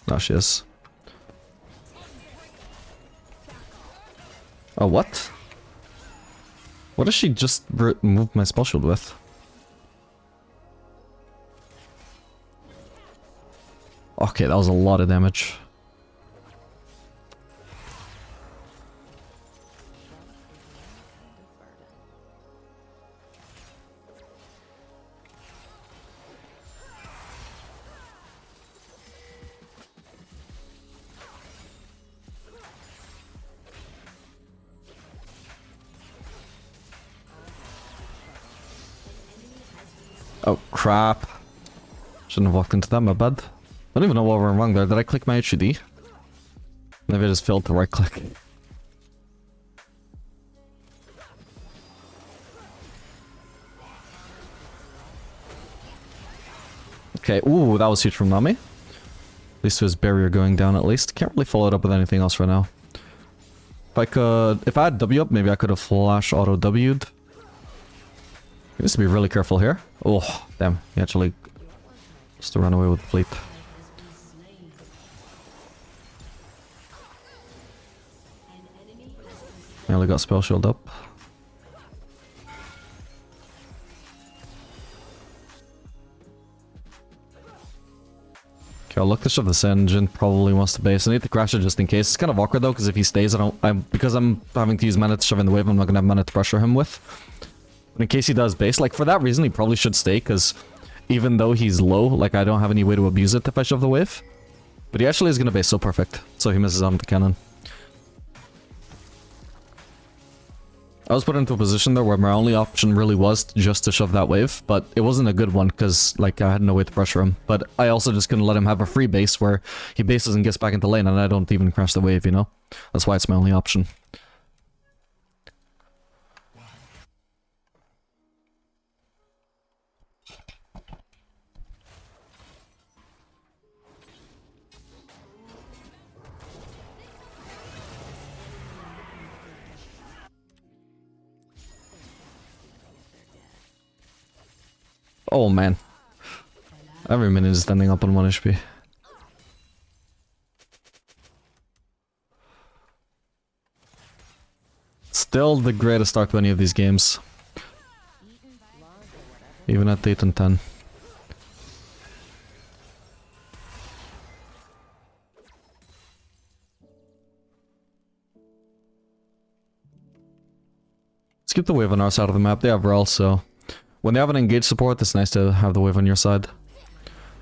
No, she is. Oh, what? What does she just remove my spell shield with? Okay, that was a lot of damage. Oh, crap. Shouldn't have walked into that, my bad. I don't even know what went wrong there. Did I click my HUD? Maybe I just failed to right click. Okay, ooh, that was huge from Nami. At least his barrier going down at least. Can't really follow it up with anything else right now. If I had W up, maybe I could have flash auto W'd. He needs to be really careful here. Oh, damn. He actually just ran away with the fleet. I only got spell shield up. Okay, I'll look to shove this engine. Probably wants to base. I need to crash it just in case. It's kind of awkward though, because if he stays, because I'm having to use mana to shove in the wave, I'm not gonna have mana to pressure him with. But in case he does base, like for that reason, he probably should stay, because even though he's low, like I don't have any way to abuse it if I shove the wave. But he actually is gonna base so perfect, so he misses on the cannon. I was put into a position there where my only option really was just to shove that wave, but it wasn't a good one because like I had no way to pressure him. But I also just couldn't let him have a free base where he bases and gets back into lane and I don't even crash the wave, you know? That's why it's my only option. Oh man. Every minute is standing up on 1 HP. Still the greatest start to any of these games. Even at 8 and 10. Let's keep the wave on our side of the map. They have Rel, so when they have an engaged support, it's nice to have the wave on your side.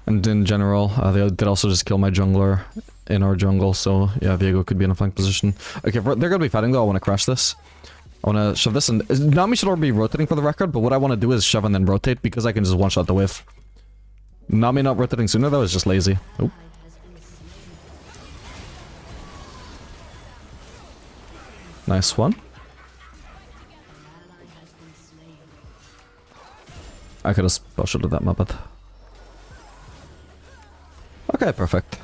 And in general, they did also just kill my jungler in our jungle, so yeah, Viego could be in a flank position. Okay, they're gonna be fighting though. I want to crash this. I want to shove this, and Nami should already be rotating for the record, but what I want to do is shove and then rotate because I can just one-shot the wave. Nami not rotating sooner though is just lazy. Oop. Nice one. I could have spell-shotted that, my bad. Okay, perfect.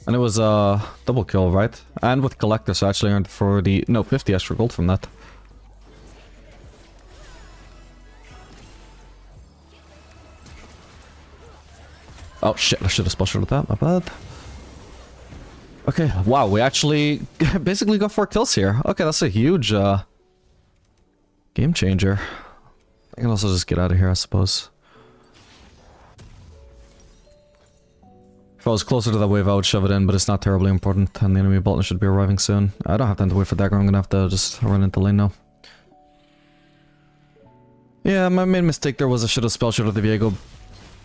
And it was a double kill, right? And with Collector, so I actually earned 50 extra gold from that. Oh shit, I should have spell-shotted that, my bad. Okay, wow, we actually basically got 4 kills here. Okay, that's a huge game changer. I can also just get out of here, I suppose. If I was closer to that wave, I would shove it in, but it's not terribly important, and the enemy bot should be arriving soon. I don't have time to wait for dagger, I'm gonna have to just run into lane now. Yeah, my main mistake there was I should have spell-shotted the Viego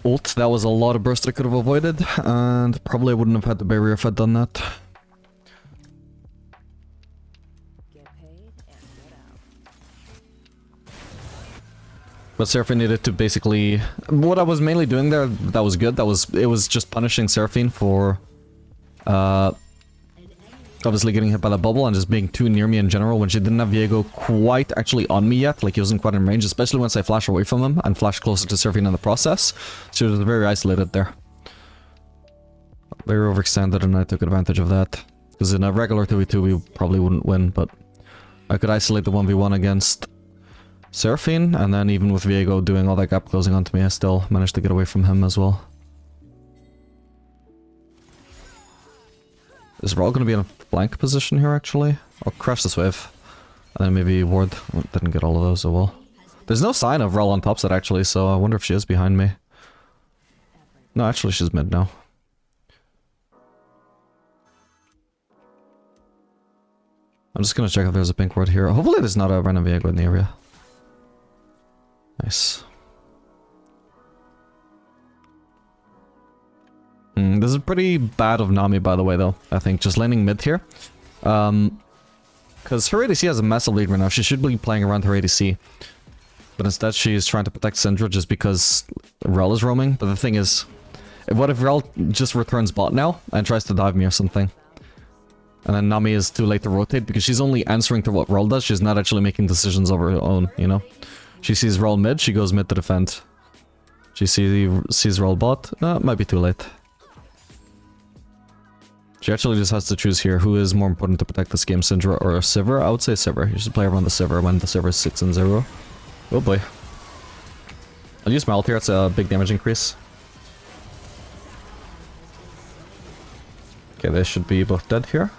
ult. That was a lot of burst I could have avoided, and probably wouldn't have had the barrier if I'd done that. But Seraphine needed to basically... What I was mainly doing there, that was good. It was just punishing Seraphine for... obviously getting hit by the bubble and just being too near me in general when she didn't have Viego quite actually on me yet. Like, he wasn't quite in range, especially once I flash away from him and flash closer to Seraphine in the process. She was very isolated there. Very overextended, and I took advantage of that. Because in a regular 2v2 we probably wouldn't win, but... I could isolate the 1v1 against... Seraphine, and then even with Viego doing all that gap closing onto me, I still managed to get away from him as well. Is Raul going to be in a flank position here, actually? I'll crash this wave. And then maybe ward. Oh, didn't get all of those, oh well. There's no sign of Raul on top side, actually, so I wonder if she is behind me. No, actually, she's mid now. I'm just going to check if there's a pink ward here. Hopefully there's not a random Viego in the area. Nice. This is pretty bad of Nami, by the way, though. I think just laning mid here. Because her ADC has a massive lead right now. She should be playing around her ADC. But instead she's trying to protect Syndra just because Rel is roaming. But the thing is, what if Rel just returns bot now and tries to dive me or something? And then Nami is too late to rotate because she's only answering to what Rel does. She's not actually making decisions of her own, you know? She sees Rel mid, she goes mid to defend. She sees Rel bot, might be too late. She actually just has to choose here who is more important to protect this game, Syndra or Sivir. I would say Sivir. You should play around the Sivir when the Sivir is 6 and 0. Oh boy. I'll use my ult here, it's a big damage increase. Okay, they should be both dead here.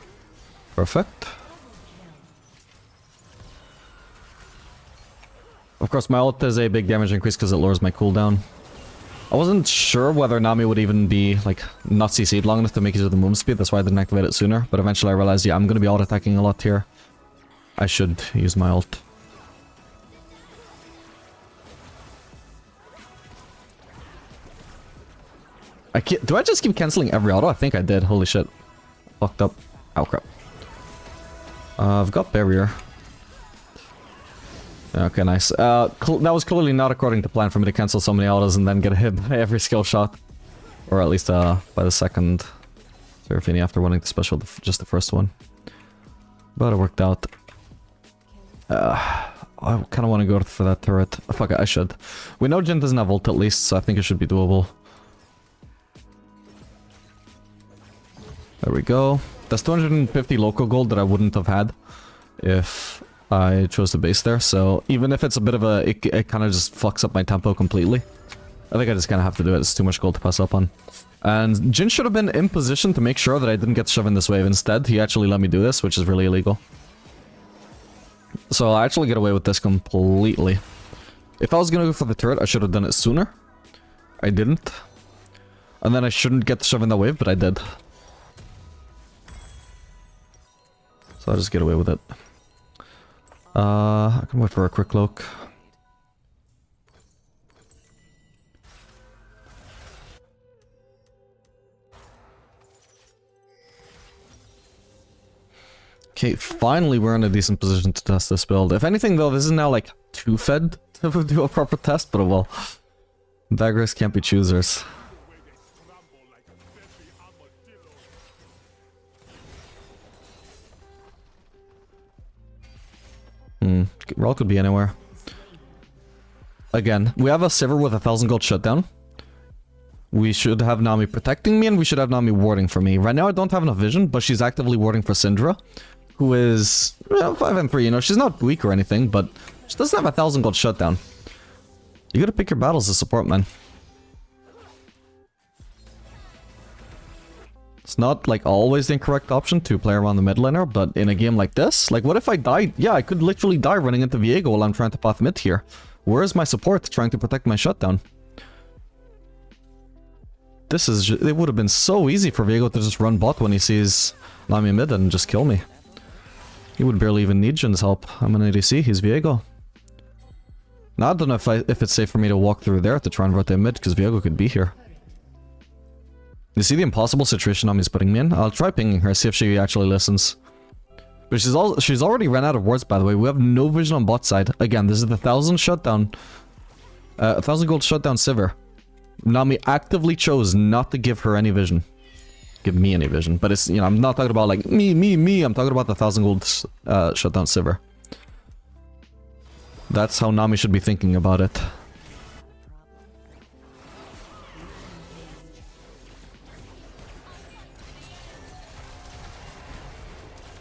Perfect. Of course, my ult is a big damage increase because it lowers my cooldown. I wasn't sure whether Nami would even be, like, not CC'd long enough to make it to the movement speed, that's why I didn't activate it sooner. But eventually I realized, yeah, I'm gonna be auto-attacking a lot here. I should use my ult. Do I just keep cancelling every auto? I think I did, holy shit. Fucked up. Ow, crap. I've got barrier. Okay, nice. That was clearly not according to plan for me to cancel so many autos and then get hit by every skill shot. Or at least by the second Seraphine after winning the special, just the first one. But it worked out. I kind of want to go for that turret. Oh, fuck it, I should. We know Jhin doesn't have ult at least, so I think it should be doable. There we go. That's 250 local gold that I wouldn't have had if I chose to base there, so even if it's a bit of a... It kind of just fucks up my tempo completely. I think I just kind of have to do it. It's too much gold to pass up on. And Jin should have been in position to make sure that I didn't get shoved in this wave. Instead, he actually let me do this, which is really illegal. So I actually get away with this completely. If I was going to go for the turret, I should have done it sooner. I didn't. And then I shouldn't get shoved in the wave, but I did. So I'll just get away with it. I can wait for a quick cloak. Okay, finally we're in a decent position to test this build. If anything though, this is now like too fed to do a proper test, but well. Beggars can't be choosers. Roll could be anywhere. Again, we have a Sivir with 1,000 gold shutdown. We should have Nami protecting me, and we should have Nami warding for me. Right now I don't have enough vision, but she's actively warding for Syndra, who is 5 and 3, you know, she's not weak or anything, but she doesn't have 1,000 gold shutdown. You gotta pick your battles as support, man. It's not, like, always the incorrect option to play around the mid laner, but in a game like this, like, what if I died? Yeah, I could literally die running into Viego while I'm trying to path mid here. Where is my support trying to protect my shutdown? This is... it would have been so easy for Viego to just run bot when he sees Nami mid and just kill me. He would barely even need Jin's help. I'm an ADC, he's Viego. Now I don't know if it's safe for me to walk through there to try and rotate mid, because Viego could be here. You see the impossible situation Nami's putting me in? I'll try pinging her, see if she actually listens. But she's already ran out of words, by the way. We have no vision on bot side. Again, this is the 1,000 shutdown. 1,000 gold shutdown Sivir. Nami actively chose not to give her any vision. Give me any vision. But it's, you know, I'm not talking about like, me. I'm talking about the 1,000 gold shutdown Sivir. That's how Nami should be thinking about it.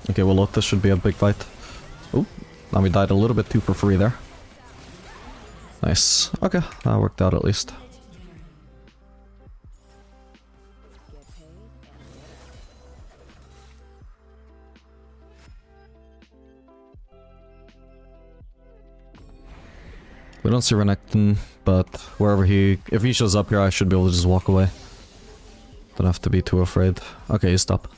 Okay, well, this should be a big fight. Oh, Nami died a little bit too for free there. Nice. Okay, that worked out at least. We don't see Renekton, but wherever if he shows up here, I should be able to just walk away. Don't have to be too afraid. Okay, you stop.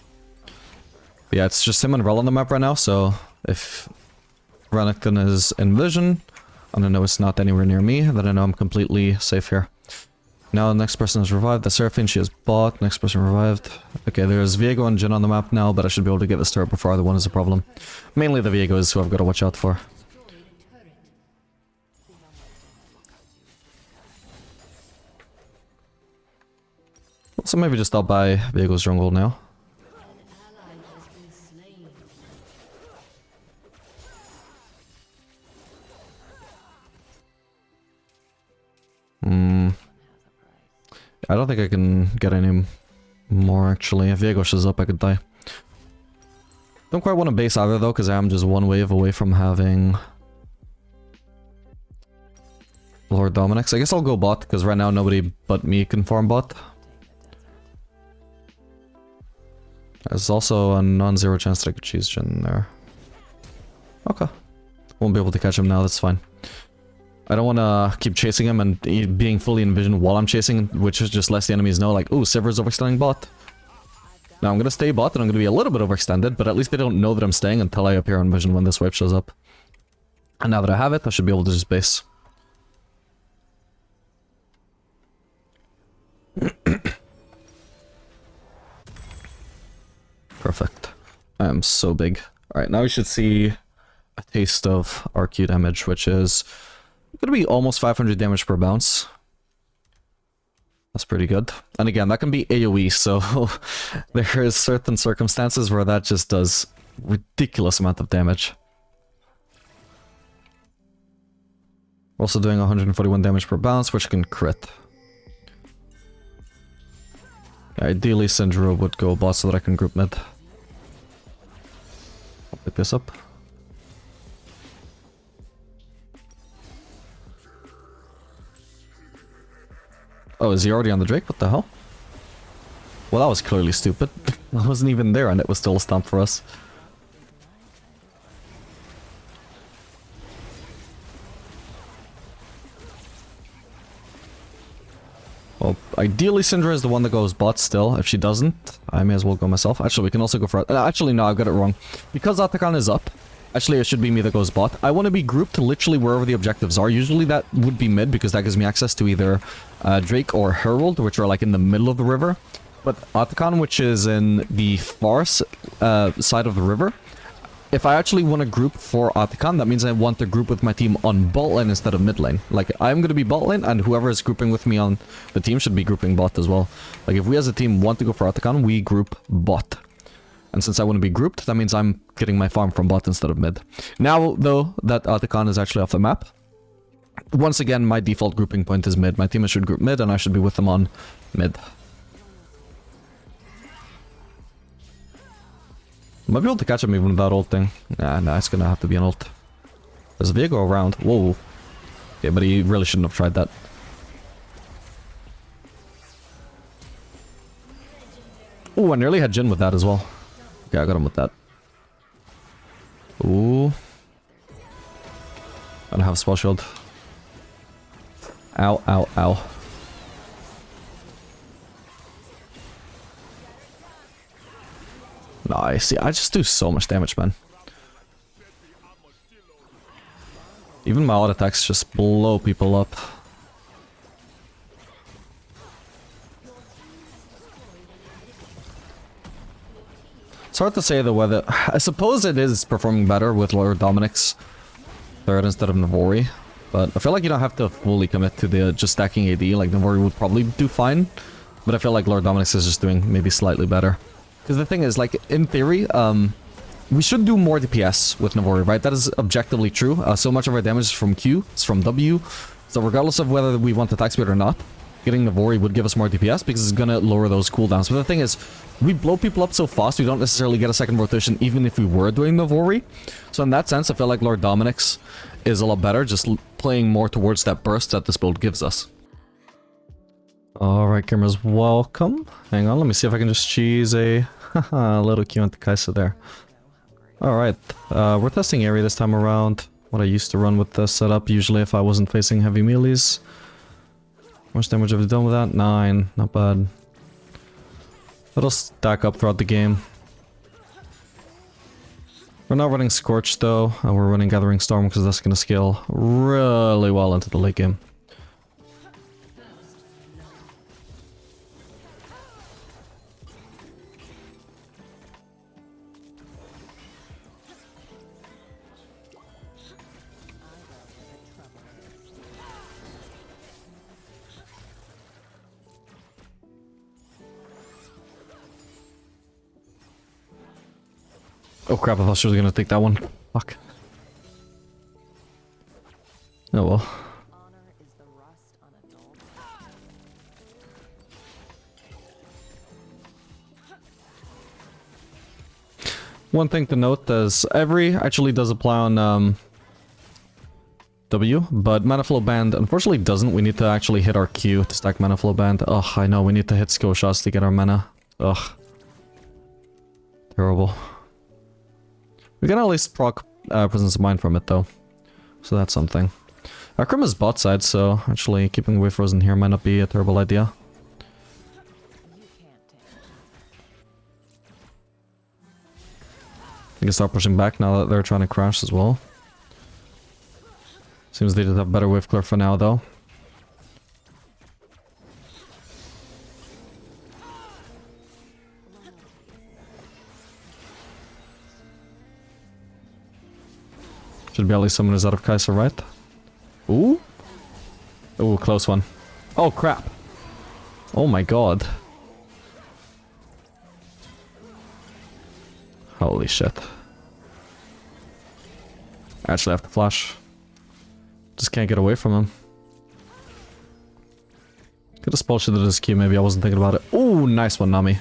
But yeah, it's just him and Rel on the map right now, so if Renekton is in vision, and I know it's not anywhere near me, then I know I'm completely safe here. Now the next person is revived, that's Seraphine, she is bot, next person revived. Okay, there's Viego and Jin on the map now, but I should be able to get this turret before either one is a problem. Mainly the Viego is who I've got to watch out for. So maybe just stop by Viego's jungle now. I don't think I can get any more actually. If Viego shows up, I could die. Don't quite want to base either though, because I am just one wave away from having Lord Dominic's. I guess I'll go bot, because right now nobody but me can farm bot. There's also a non-zero chance that I could cheese Jin there. Okay. Won't be able to catch him now, that's fine. I don't want to keep chasing him and being fully in vision while I'm chasing, which is just lets the enemies know, like, ooh, Sivir's overextending bot. Now I'm going to stay bot and I'm going to be a little bit overextended, but at least they don't know that I'm staying until I appear on vision when this wave shows up. And now that I have it, I should be able to just base. Perfect. I am so big. Alright, now we should see a taste of our Q damage, which is going to be almost 500 damage per bounce. That's pretty good. And again, that can be AoE, so there is certain circumstances where that just does ridiculous amount of damage. We're also doing 141 damage per bounce, which can crit. Ideally, Syndra would go bot so that I can group mid. I'll pick this up. Oh, is he already on the Drake? What the hell? Well, that was clearly stupid. I wasn't even there and it was still a stomp for us. Well, ideally Syndra is the one that goes bot still. If she doesn't, I may as well go myself. Actually, we can also go for... actually, no, I got it wrong. Because Atakan is up, actually it should be me that goes bot. I want to be grouped literally wherever the objectives are. Usually that would be mid, because that gives me access to either Drake or Herald, which are like in the middle of the river. But Atakan, which is in the far side of the river, if I actually want to group for Atakan, that means I want to group with my team on bot lane instead of mid lane. Like, I'm going to be bot lane, and whoever is grouping with me on the team should be grouping bot as well. Like, if we as a team want to go for Atakan, we group bot. And since I want to be grouped, that means I'm getting my farm from bot instead of mid. Now, though, that Atakan is actually off the map, once again, my default grouping point is mid. My team should group mid, and I should be with them on mid. Might be able to catch him even without ulting. Nah, it's gonna have to be an ult. There's a Viego around. Whoa. Yeah, but he really shouldn't have tried that. Ooh, I nearly had Jhin with that as well. Okay, I got him with that. Ooh. I don't have a spell shield. Ow, ow, ow. Nice. See, I just do so much damage, man. Even my auto attacks just blow people up. It's hard to say though whether... I suppose it is performing better with Lord Dominic's third instead of Navori. But I feel like you don't have to fully commit to the just stacking AD. Like, Navori would probably do fine. But I feel like Lord Dominic's is just doing maybe slightly better. Because the thing is, like, in theory, we should do more DPS with Navori, right? That is objectively true. So much of our damage is from Q, it's from W. So regardless of whether we want attack speed or not, getting Navori would give us more DPS because it's gonna lower those cooldowns. But the thing is, we blow people up so fast, we don't necessarily get a second rotation even if we were doing Navori. So in that sense, I feel like Lord Dominic's is a lot better, just playing more towards that burst that this build gives us. Alright, gamers, welcome. Hang on, let me see if I can just cheese a little Q into Kai'Sa there. Alright, we're testing Aery this time around. What I used to run with the setup, usually if I wasn't facing heavy melees. How much damage have we done with that? 9, not bad. It'll stack up throughout the game. We're not running Scorch though, and we're running Gathering Storm because that's going to scale really well into the late game. Oh crap, I thought she was gonna take that one. Fuck. Oh well. Honor is the rust on a dull path. One thing to note is Aery actually does apply on W, but Mana Flow Band unfortunately doesn't. We need to actually hit our Q to stack Mana Flow Band. Ugh, I know, we need to hit skill shots to get our mana. Ugh. Terrible. We can at least proc Presence of Mind from it though. So that's something. Our Krim is bot side, so actually keeping away Frozen here might not be a terrible idea. We can start pushing back now that they're trying to crash as well. Seems they did have better wave clear for now though. Should be at least someone who's out of Kai'Sa, right? Ooh? Ooh, close one. Oh, crap. Oh my god. Holy shit. I actually have to flash. Just can't get away from him. Could have spell shielded his Q, maybe I wasn't thinking about it. Ooh, nice one, Nami.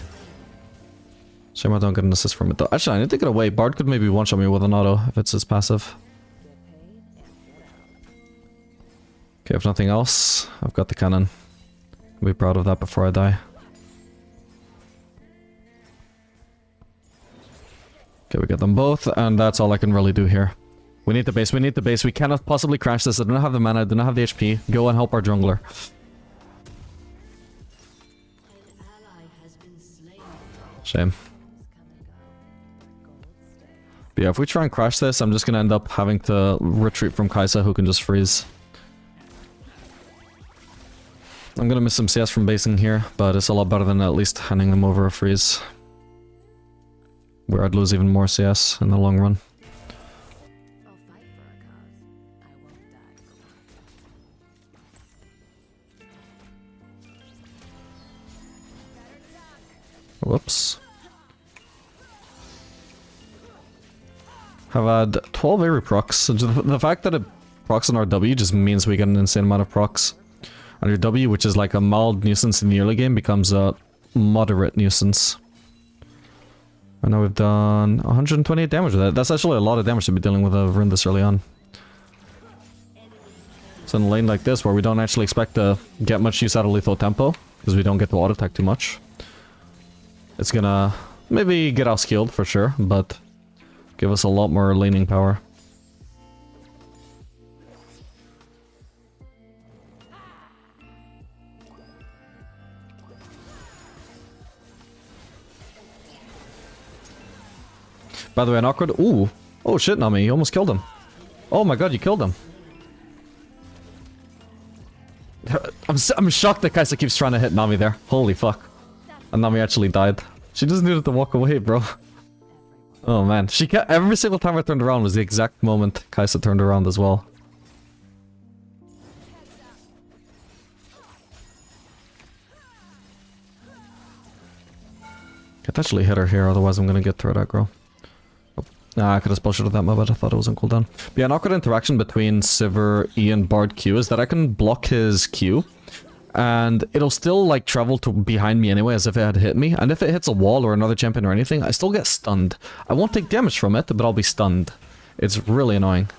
Shame I don't get an assist from it though. Actually, I need to get away. Bard could maybe one-shot me with an auto if it's his passive. Okay, if nothing else, I've got the cannon. I'll be proud of that before I die. Okay, we get them both, and that's all I can really do here. We need the base, we need the base. We cannot possibly crash this. I don't have the mana, I do not have the HP. Go and help our jungler. An ally has been slain. Shame. But yeah, if we try and crash this, I'm just gonna end up having to retreat from Kai'Sa, who can just freeze. I'm gonna miss some CS from basing here, but it's a lot better than at least handing them over a freeze. Where I'd lose even more CS in the long run. I'll fight for a cause. I won't die for one. Whoops. Have had 12 Aery procs. So the fact that it procs on our W just means we get an insane amount of procs. And your W, which is like a mild nuisance in the early game, becomes a moderate nuisance. I know we've done 128 damage with that. That's actually a lot of damage to be dealing with a rune this early on. So in a lane like this, where we don't actually expect to get much use out of lethal tempo, because we don't get to auto-attack too much, it's gonna maybe get us killed for sure, but give us a lot more laning power. By the way, an awkward... Ooh! Oh shit, Nami, you almost killed him. Oh my god, you killed him. I'm shocked that Kai'Sa keeps trying to hit Nami there. Holy fuck. And Nami actually died. She just needed to walk away, bro. Oh man, she kept, every single time I turned around was the exact moment Kai'Sa turned around as well. Could actually hit her here, otherwise I'm gonna get through aggro. Oh, nah, I could have spell-shotted that, my bad, I thought it was on cooldown. But yeah, an awkward interaction between Sivir, E, and Bard Q is that I can block his Q, and it'll still like travel to behind me anyway as if it had hit me, and if it hits a wall or another champion or anything, I still get stunned. I won't take damage from it, but I'll be stunned. It's really annoying.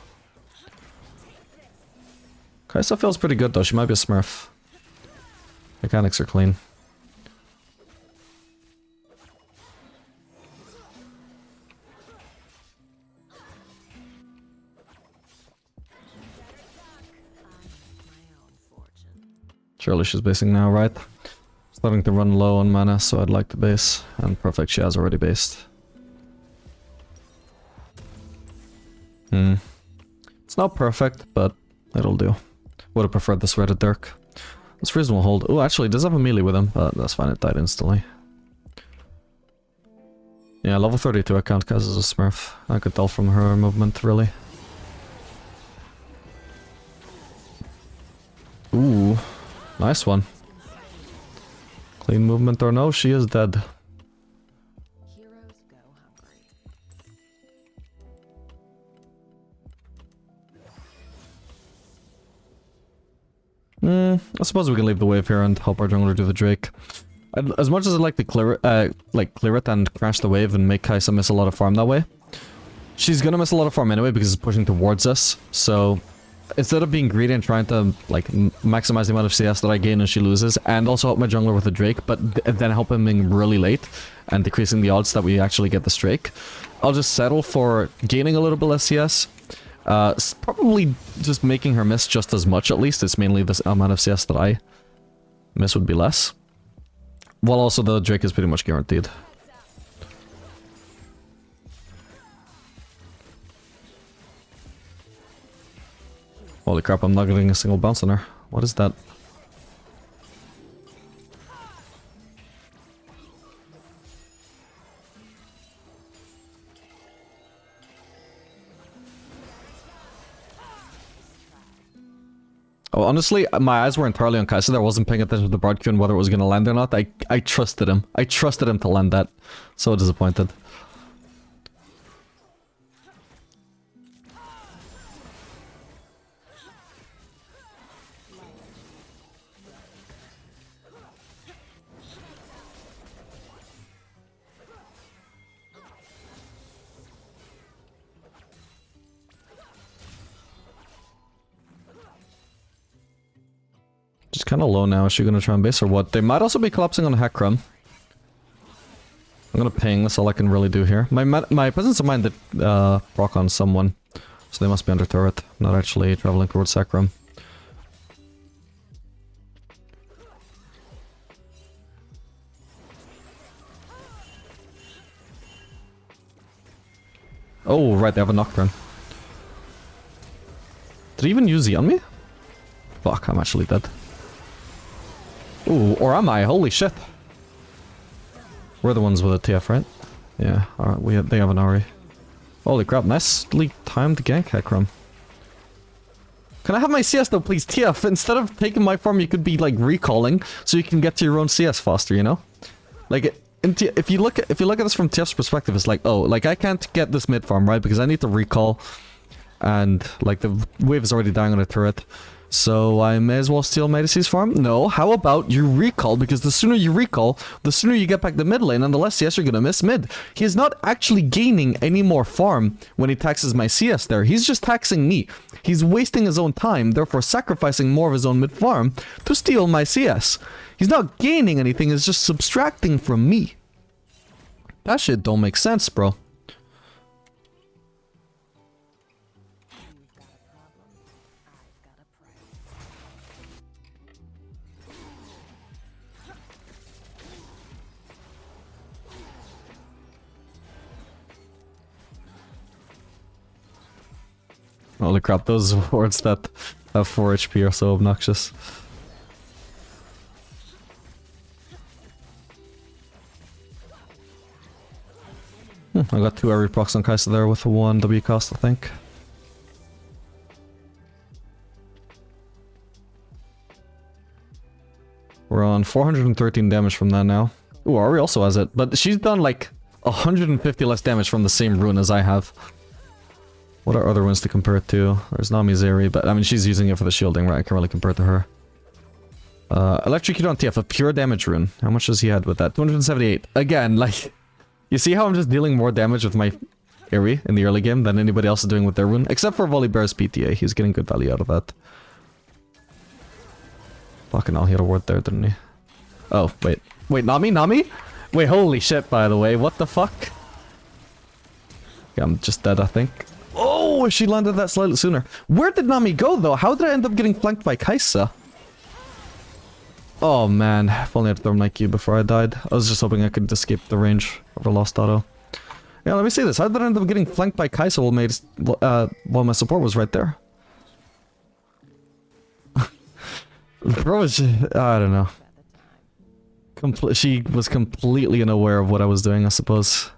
Kai'Sa feels pretty good though, she might be a smurf. Mechanics are clean. Surely she's basing now, right? Starting to run low on mana, so I'd like to base. And perfect, she has already based. It's not perfect, but it'll do. Would have preferred this Reddit Dirk. This Freeze will hold. Oh, actually, it does have a melee with him, but that's fine, it died instantly. Yeah, level 32 I count Kaz as a smurf. I could tell from her movement, really. Ooh. Nice one. Clean movement or no, she is dead. Heroes go hungry. I suppose we can leave the wave here and help our jungler do the Drake. As much as I'd like to clear it and crash the wave and make Kai'Sa miss a lot of farm that way, she's gonna miss a lot of farm anyway because it's pushing towards us, so instead of being greedy and trying to like maximize the amount of CS that I gain and she loses, and also help my jungler with a Drake, but then help him being really late and decreasing the odds that we actually get this Drake, I'll just settle for gaining a little bit less CS. Probably just making her miss just as much at least. It's mainly the amount of CS that I miss would be less. While also the Drake is pretty much guaranteed. Holy crap, I'm not getting a single bounce on her. What is that? Oh, honestly, my eyes were entirely on Kai'Sa there. I wasn't paying attention to the Bard Q and whether it was going to land or not. I trusted him. I trusted him to land that. So disappointed. She's kind of low now. Is she going to try and base or what? They might also be collapsing on Hecarim. I'm going to ping. That's all I can really do here. My presence of mind did proc on someone. So they must be under turret. Not actually traveling towards Hecarim. Oh, right. They have a Nocturne. Did he even use Z on me? Fuck, I'm actually dead. Ooh, or am I? Holy shit. We're the ones with a TF, right? Yeah, alright, they have an Aery. Holy crap, nicely timed gank, Hecarim. Can I have my CS though, please? TF, instead of taking my farm, you could be like recalling, so you can get to your own CS faster, you know? Like, if you look at this from TF's perspective, it's like, oh, like I can't get this mid farm, right? Because I need to recall, and like the wave is already dying on a turret. So I may as well steal Medici's farm? No, how about you recall, because the sooner you recall, the sooner you get back the mid lane, and the less CS you're gonna miss mid. He is not actually gaining any more farm when he taxes my CS there, he's just taxing me. He's wasting his own time, therefore sacrificing more of his own mid farm to steal my CS. He's not gaining anything, he's just subtracting from me. That shit don't make sense, bro. Holy crap, those wards that have 4 HP are so obnoxious. I got 2 Aery procs on Kai'Sa there with 1 W cost, I think. We're on 413 damage from that now. Ooh, Aery also has it, but she's done like 150 less damage from the same rune as I have. What are other ones to compare it to? There's Nami's Aery, but I mean she's using it for the shielding, right? I can't really compare it to her. Electrocute on TF, a pure damage rune. How much does he had with that? 278. Again, like, you see how I'm just dealing more damage with my Aery in the early game than anybody else is doing with their rune? Except for Volibear's PTA, he's getting good value out of that. Fucking hell, he had a ward there, didn't he? Oh, wait. Wait, Nami? Nami? Wait, holy shit, by the way, what the fuck? Yeah, I'm just dead, I think. Oh, she landed that slightly sooner. Where did Nami go, though? How did I end up getting flanked by Kai'Sa? Oh, man. If only I had thrown my Q before I died. I was just hoping I could escape the range of a lost auto. Yeah, let me see this. How did I end up getting flanked by Kai'Sa while my support was right there? Bro was just, I don't know. She was completely unaware of what I was doing, I suppose.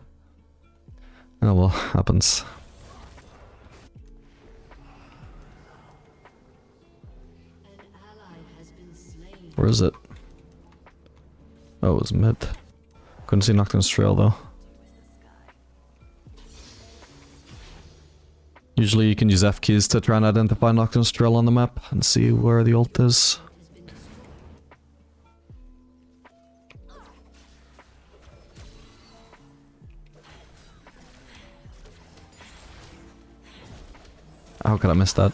Oh well, happens. Where is it? Oh, it was mid. Couldn't see Nocturne's trail though. Usually you can use F keys to try and identify Nocturne's trail on the map and see where the ult is. How could I miss that?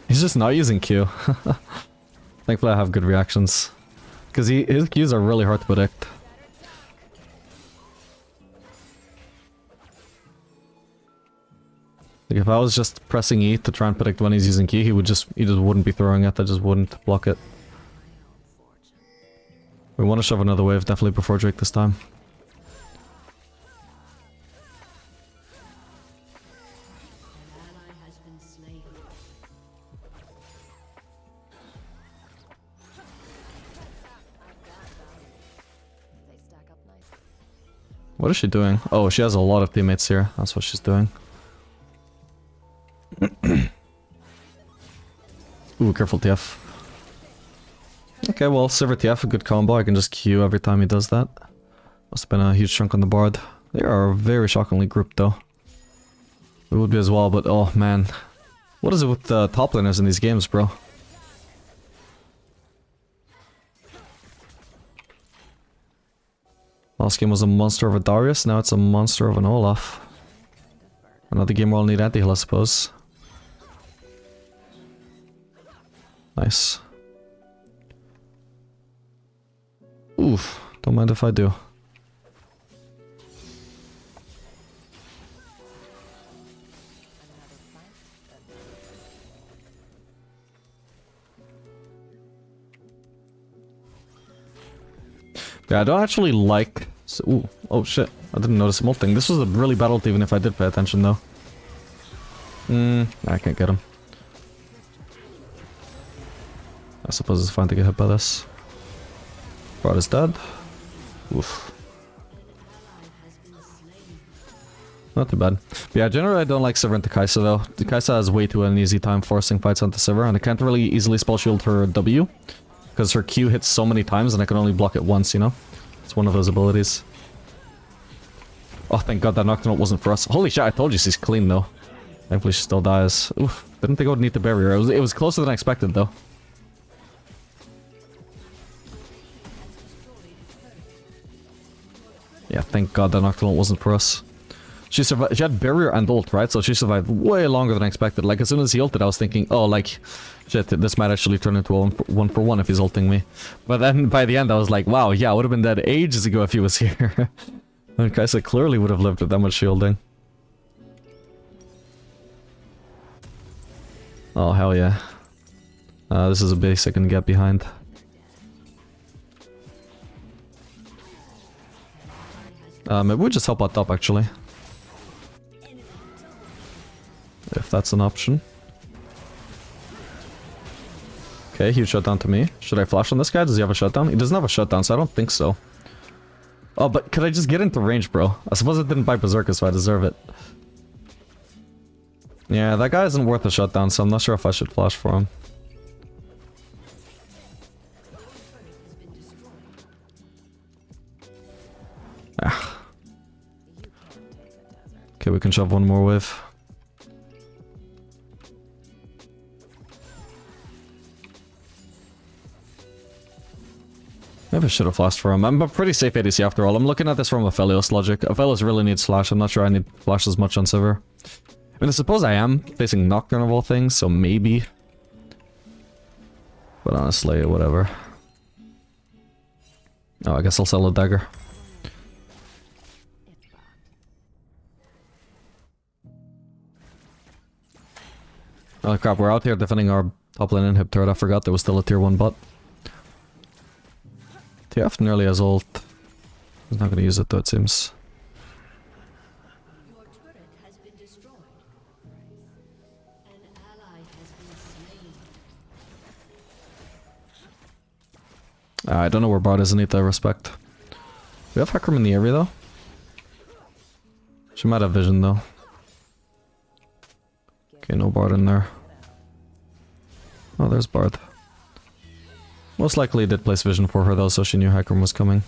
He's just not using Q. Thankfully I have good reactions. Because his Qs are really hard to predict. Like if I was just pressing E to try and predict when he's using Q, he just wouldn't be throwing it, I just wouldn't block it. We want to shove another wave, definitely before Drake this time. What is she doing? Oh, she has a lot of teammates here. That's what she's doing. Ooh, careful TF. Okay, well, Sivir TF, a good combo. I can just Q every time he does that. Must have been a huge chunk on the board. They are very shockingly grouped, though. We would be as well, but oh, man. What is it with the top laners in these games, bro? Last game was a monster of a Darius, now it's a monster of an Olaf. Another game where I'll need anti-heal, I suppose. Nice. Oof, don't mind if I do. Yeah, I don't actually like... Ooh, oh shit, I didn't notice him ulting. This was a really bad ult even if I did pay attention though. I can't get him. I suppose it's fine to get hit by this. Bard is dead. Oof. Not too bad. But yeah, generally I don't like Sivir into Kai'Sa though. The Kai'Sa has way too an easy time forcing fights onto Sivir, and I can't really easily spell shield her W. Because her Q hits so many times and I can only block it once, you know? It's one of those abilities. Oh, thank god that Nocturne wasn't for us. Holy shit, I told you she's clean though. Thankfully she still dies. Oof, didn't think I would need the barrier. It was closer than I expected though. Yeah, thank god that Nocturne wasn't for us. She survived. She had barrier and ult, right? So she survived way longer than I expected. Like, as soon as he ulted, I was thinking, oh, like, shit, this might actually turn into a one for one if he's ulting me. But then, by the end, I was like, wow, yeah, I would have been dead ages ago if he was here. And Kai'Sa clearly would have lived with that much shielding. Oh, hell yeah. This is a base I can get behind. Maybe we just help out top, actually. If that's an option. Okay, huge shutdown to me. Should I flash on this guy? Does he have a shutdown? He doesn't have a shutdown, so I don't think so. Oh, but could I just get into range, bro? I suppose I didn't buy Berserker, so I deserve it. Yeah, that guy isn't worth a shutdown, so I'm not sure if I should flash for him. Ah. Okay, we can shove one more wave. Maybe I should have flashed for him. I'm a pretty safe ADC after all. I'm looking at this from Aphelios logic. Aphelios really needs flash. I'm not sure I need flash as much on Sivir. I mean, I suppose I am facing Nocturne of all things, so maybe. But honestly, whatever. Oh, I guess I'll sell a dagger. Oh crap, we're out here defending our top lane inhib turret. I forgot there was still a tier 1 bot. TF nearly has ult. He's not gonna use it though, it seems. Your turret has been destroyed. An ally has been slain. I don't know where Bard is in Nita, respect. We have Hecarim in the area though. She might have vision though. Okay, no Bard in there. Oh, there's Bard. Most likely did place vision for her though, so she knew Hecarim was coming.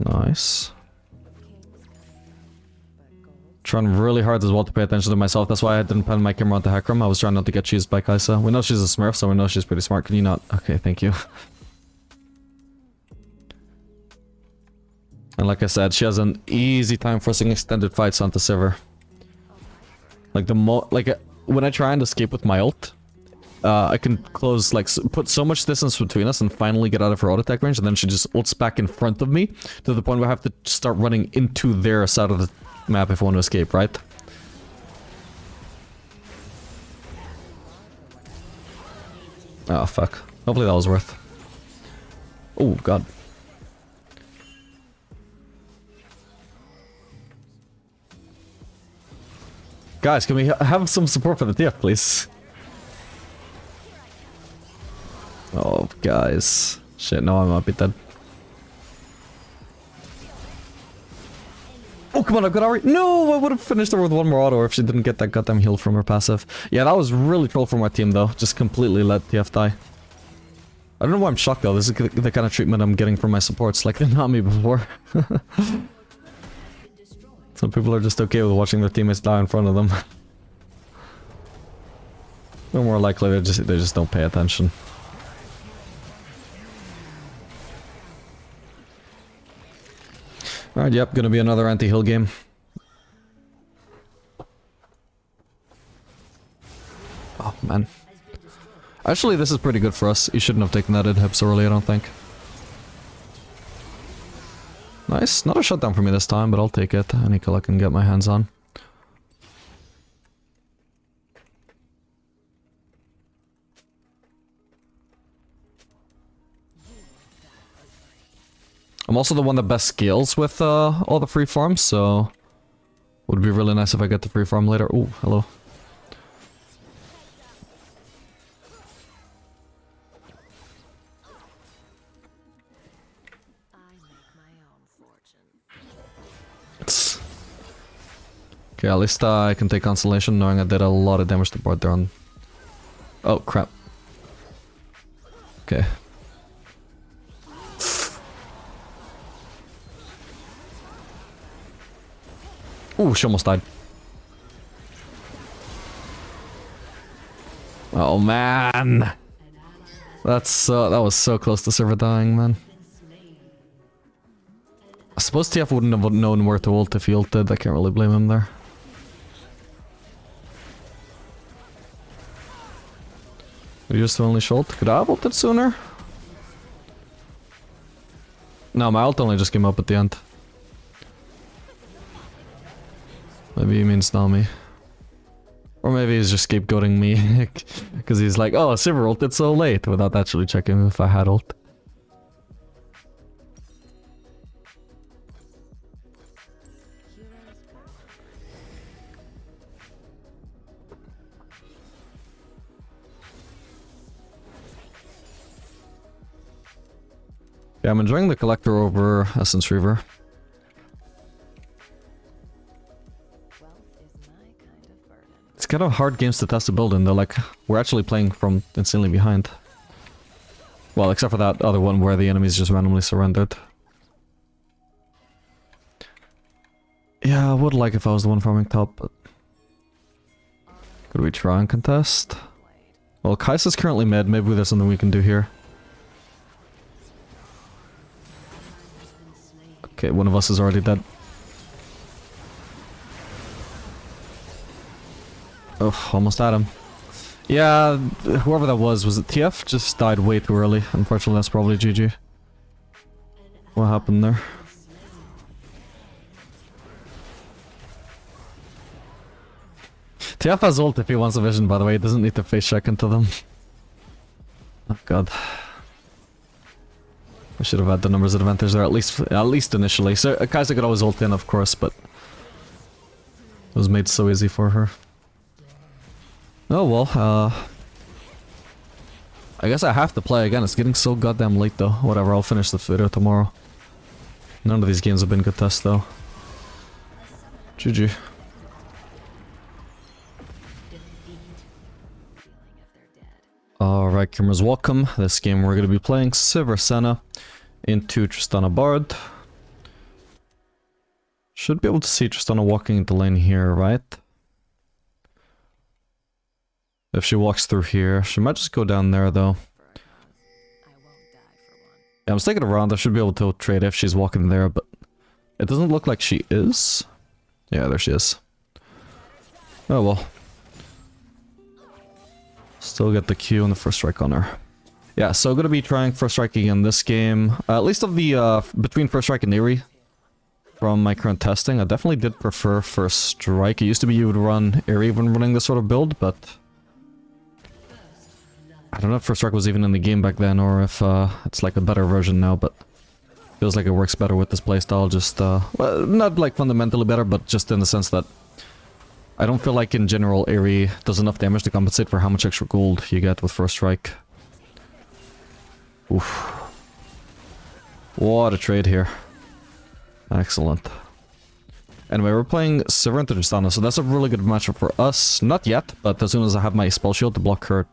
Nice. Trying really hard as well to pay attention to myself. That's why I didn't pan my camera onto Hecarim. I was trying not to get cheesed by Kai'Sa. We know she's a smurf, so we know she's pretty smart. Can you not? Okay, thank you. And like I said, she has an easy time forcing extended fights onto Sivir. Like when I try and escape with my ult, I can close, like, put so much distance between us and finally get out of her auto attack range, and then she just ults back in front of me to the point where I have to start running into their side of the map if I want to escape, right? Oh, fuck. Hopefully that was worth. Oh, god. Guys, can we have some support for the TF, please? Oh, guys. Shit, no, I might be dead. Oh, come on, I've got Aery. No, I would have finished her with one more auto if she didn't get that goddamn heal from her passive. Yeah, that was really troll from our team, though. Just completely let TF die. I don't know why I'm shocked, though. This is the kind of treatment I'm getting from my supports, like the Nami before. Some people are just okay with watching their teammates die in front of them. They're more likely they just don't pay attention. Alright, yep, gonna be another anti-heal game. Actually, this is pretty good for us. You shouldn't have taken that inhib so early, I don't think. Nice. Not a shutdown for me this time, but I'll take it. Any kill I can get my hands on. I'm also the one that best scales with all the free farms, so would be really nice if I get the free farm later. Ooh, hello. I make my own fortune. Okay, at least I can take consolation knowing I did a lot of damage to board there on... Oh, crap. Okay. Ooh, she almost died. Oh man, that was so close to Sivir dying, man. I suppose TF wouldn't have known where to ult if he ulted. I can't really blame him there. We used to only ult. Could I have ulted sooner? No, my ult only just came up at the end. Maybe he means Nami. Or maybe he's just scapegoating me. Because he's like, oh, Sivir ulted so late, without actually checking if I had ult. Yeah, I'm enjoying the Collector over Essence Reaver. It's kind of hard games to test a build in, though, like, we're actually playing from insanely behind. Well, except for that other one where the enemies just randomly surrendered. Yeah, I would like if I was the one farming top, but... Could we try and contest? Well, Kai'Sa's currently mid, maybe there's something we can do here. Okay, one of us is already dead. Oh, almost at him. Yeah, whoever that was it TF? Just died way too early. Unfortunately, that's probably GG. What happened there? TF has ult if he wants a vision, by the way. He doesn't need to face check into them. Oh god. I should have had the numbers advantage there, at least initially. So Kai'Sa could always ult in, of course, but... It was made so easy for her. Oh well, I guess I have to play again. It's getting so goddamn late though. Whatever, I'll finish the video tomorrow. None of these games have been good tests though. GG. Alright, cameras, welcome. This game we're going to be playing Sivir Senna into Tristana Bard. Should be able to see Tristana walking into lane here, right? If she walks through here, she might just go down there though. Yeah, I'm sticking around. I should be able to trade if she's walking there, but it doesn't look like she is. Yeah, there she is. Oh well. Still get the Q and the first strike on her. Yeah, so gonna be trying first strike again this game. At least of the between first strike and Aery. From my current testing, I definitely did prefer first strike. It used to be you would run Aery when running this sort of build, but I don't know if first strike was even in the game back then, or if it's like a better version now, but feels like it works better with this playstyle, just, well, not like fundamentally better, but just in the sense that I don't feel like in general Aery does enough damage to compensate for how much extra gold you get with first strike. Oof. What a trade here. Excellent. Anyway, we're playing Sivir into Tristana, so that's a really good matchup for us. Not yet, but as soon as I have my spell shield to block her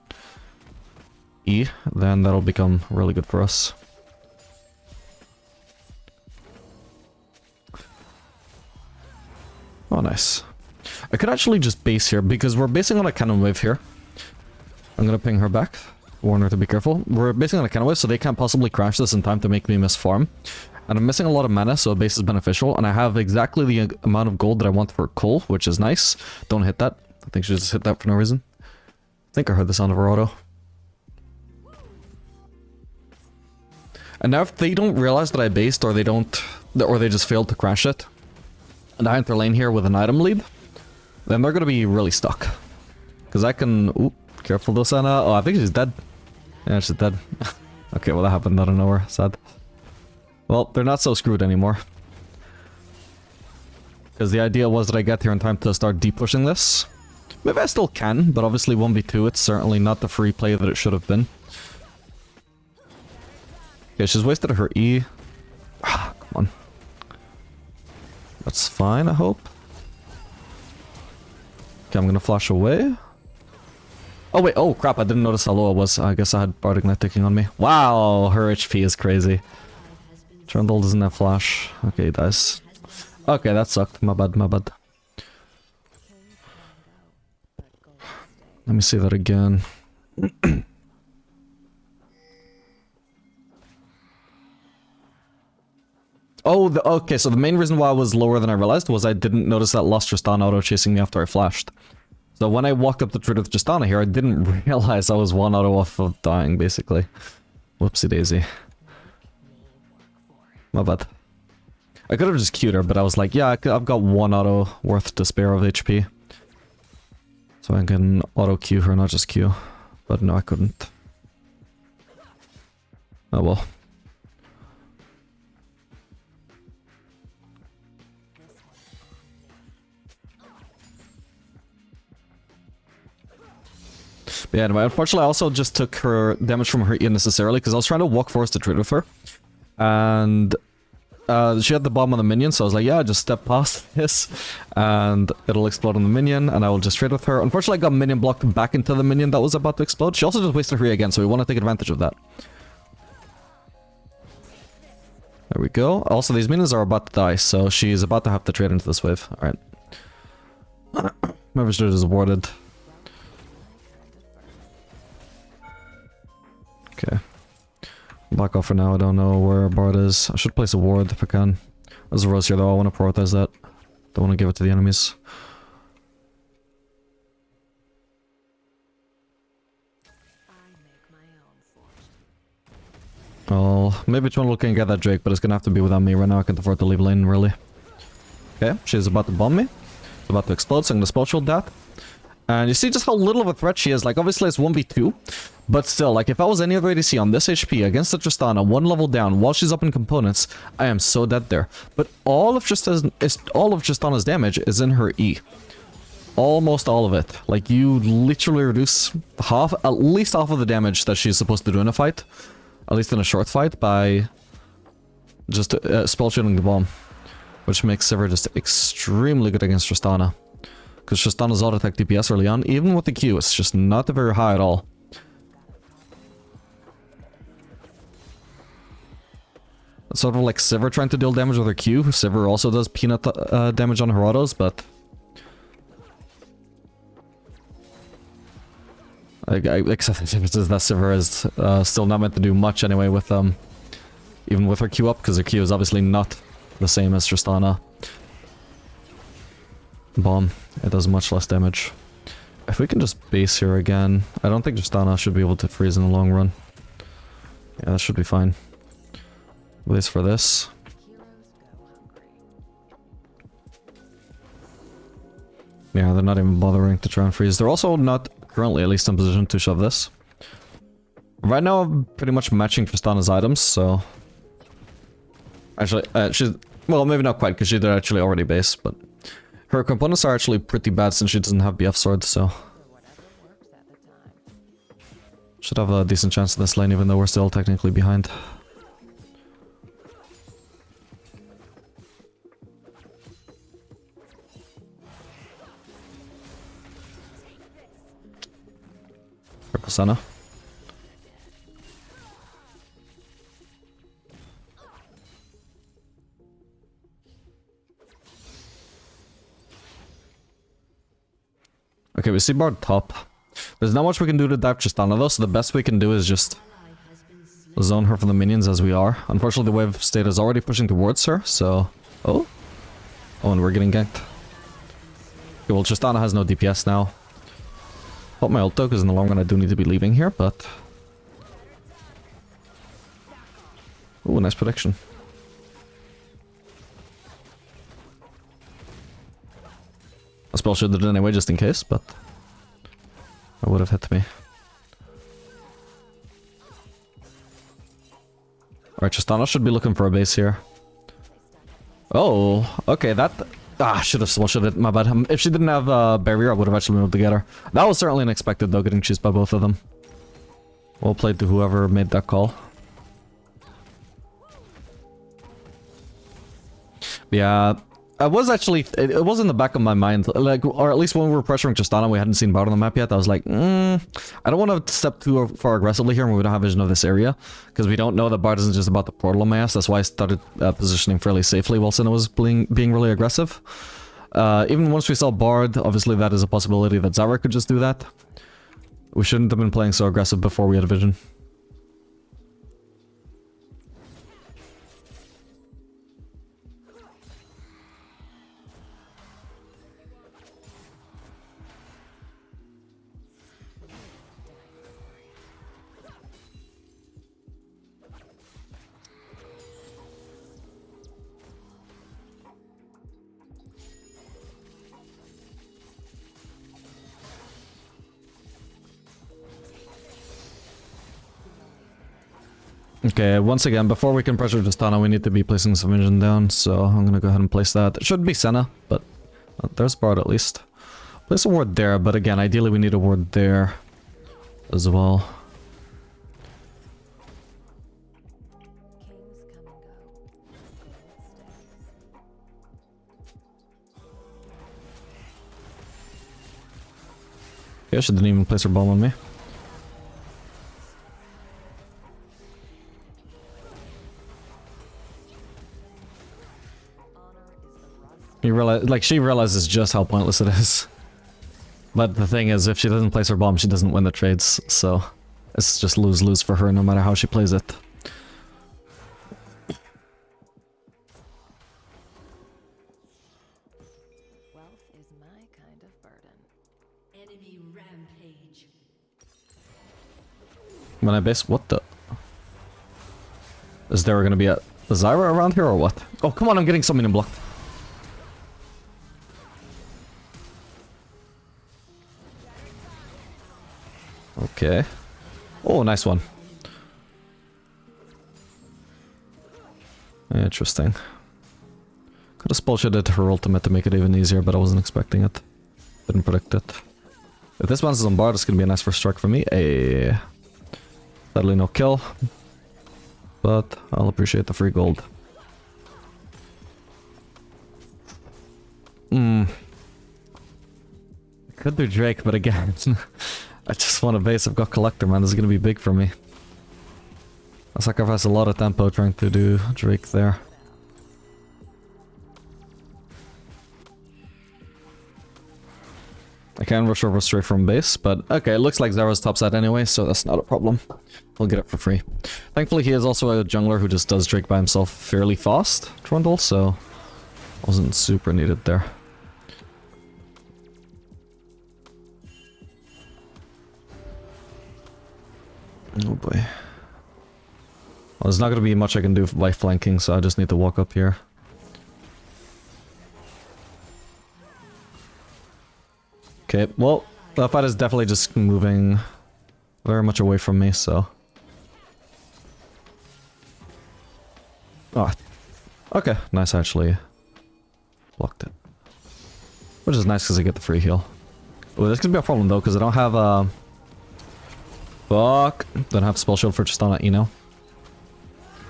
E, then that'll become really good for us. Oh, nice. I could actually just base here, because we're basing on a cannon wave here. I'm gonna ping her back. Warn her to be careful. We're basing on a cannon wave, so they can't possibly crash this in time to make me miss farm. And I'm missing a lot of mana, so a base is beneficial. And I have exactly the amount of gold that I want for Cole, which is nice. Don't hit that. I think she just hit that for no reason. I think I heard the sound of her auto. And now if they don't realize that I based, or they just failed to crash it, and I enter lane here with an item lead, then they're gonna be really stuck. Because I can... Ooh, careful though, Senna. Oh, I think she's dead. Yeah, she's dead. Okay, well that happened out of nowhere. Sad. Well, they're not so screwed anymore. Because the idea was that I get here in time to start deep pushing this. Maybe I still can, but obviously 1v2, it's certainly not the free play that it should have been. Okay, she's wasted her E. Ah, come on. That's fine, I hope. Okay, I'm gonna flash away. Oh wait, oh crap, I didn't notice how low I was. I guess I had Bardic Knight ticking on me. Wow, her HP is crazy. Trundle doesn't have flash. Okay, he dies. Okay, that sucked. My bad, my bad. Let me see that again. Oh, okay, so the main reason why I was lower than I realized was I didn't notice that lost Tristana auto chasing me after I flashed. So when I walked up the tree with Tristana here, I didn't realize I was one auto off of dying, basically. Whoopsie daisy. My bad. I could have just queued her, but I was like, yeah, I've got one auto worth to spare of HP. So I can auto queue her, not just queue. But no, I couldn't. Oh well. But yeah, anyway, unfortunately I also just took her damage from her E unnecessarily because I was trying to walk forest to trade with her. And she had the bomb on the minion, so I was like, yeah, just step past this and it'll explode on the minion and I will just trade with her. Unfortunately I got minion blocked back into the minion that was about to explode. She also just wasted her E again, so we want to take advantage of that. There we go. Also, these minions are about to die, so she's about to have to trade into this wave. Alright. Maybe she is warded. Okay. Back off for now, I don't know where Bard is. I should place a ward if I can. There's a Rose here though, I want to prioritize that. Don't want to give it to the enemies. Well, maybe Trundle can get that Drake, but it's gonna have to be without me right now. I can't afford to leave lane, really. Okay, she's about to bomb me. It's about to explode, so I'm gonna spell shield that. And you see just how little of a threat she is. Like, obviously it's 1v2, but still, like, if I was any other ADC on this HP against the Tristana, one level down, while she's up in components, I am so dead there. But all of Tristana's damage is in her E. Almost all of it. Like, you literally reduce half, at least half of the damage that she's supposed to do in a fight. At least in a short fight, by just spell shielding the bomb. Which makes Sivir just extremely good against Tristana. Because Tristana's auto attack DPS early on, even with the Q, it's just not very high at all. It's sort of like Sivir trying to deal damage with her Q. Sivir also does peanut damage on her autos, but... except the difference is that Sivir is still not meant to do much anyway with even with her Q up, because her Q is obviously not the same as Tristana. Bomb. It does much less damage. If we can just base here again, I don't think Tristana should be able to freeze in the long run. Yeah, that should be fine. Base for this. Yeah, they're not even bothering to try and freeze. They're also not currently, at least, in position to shove this. Right now, I'm pretty much matching Tristana's items, so... Actually, she's... Well, maybe not quite, because she did actually already base, but... Her components are actually pretty bad since she doesn't have BF sword, so... Should have a decent chance in this lane, even though we're still technically behind. Purple Senna. Okay, we see Bard top. There's not much we can do to dive Tristana though, so the best we can do is just zone her from the minions as we are. Unfortunately, the wave state is already pushing towards her, so... Oh? Oh, and we're getting ganked. Okay, well, Tristana has no DPS now. Pop my ult though, because in the long run I do need to be leaving here, but... Ooh, nice prediction. I spell should have done anyway, just in case, but that would have hit me. Alright, Tristana should be looking for a base here. Oh, okay, that... Ah, should have spell shielded, my bad. If she didn't have barrier, I would have actually been able to get her. That was certainly unexpected though, getting chased by both of them. Well played to whoever made that call. Yeah, I was actually, it was in the back of my mind, like, or at least when we were pressuring Tristana, we hadn't seen Bard on the map yet. I was like, I don't want to step too far aggressively here when we don't have vision of this area, because we don't know that Bard isn't just about the portal on my ass. That's why I started positioning fairly safely while Senna was being really aggressive. Even once we saw Bard, obviously that is a possibility that Zyra could just do that. We shouldn't have been playing so aggressive before we had a vision. Okay, once again, before we can pressure Tristana, we need to be placing some vision down, so I'm gonna go ahead and place that. It should be Senna, but there's Bard at least. Place a ward there, but again, ideally we need a ward there as well. Okay, she didn't even place her bomb on me. You realize, like, she realizes just how pointless it is. But the thing is, if she doesn't place her bomb, she doesn't win the trades, so it's just lose-lose for her no matter how she plays it. Wealth is my kind of burden. Enemy rampage. When I base, what the? Is there gonna be a Zyra around here or what? Oh, come on, I'm getting something blocked. Okay. Oh, nice one. Interesting. Could have spell shielded her ultimate to make it even easier, but I wasn't expecting it. Didn't predict it. If this one's on bar, it's gonna be a nice first strike for me. Hey. Sadly no kill. But I'll appreciate the free gold. Could do Drake, but again, I just want a base. I've got Collector, man. This is gonna be big for me. I sacrifice a lot of tempo trying to do Drake there. I can rush over straight from base, but okay, it looks like Zyra's topside anyway, so that's not a problem. We'll get it for free. Thankfully, he is also a jungler who just does Drake by himself fairly fast, Trundle, so wasn't super needed there. Oh boy. Well, there's not going to be much I can do by flanking, so I just need to walk up here. Okay, well, that fight is definitely just moving very much away from me, so... Oh, okay, nice actually. Blocked it. Which is nice because I get the free heal. Oh, this could be a problem though, because I don't have Fuck! Don't have spell shield for Tristana Eno.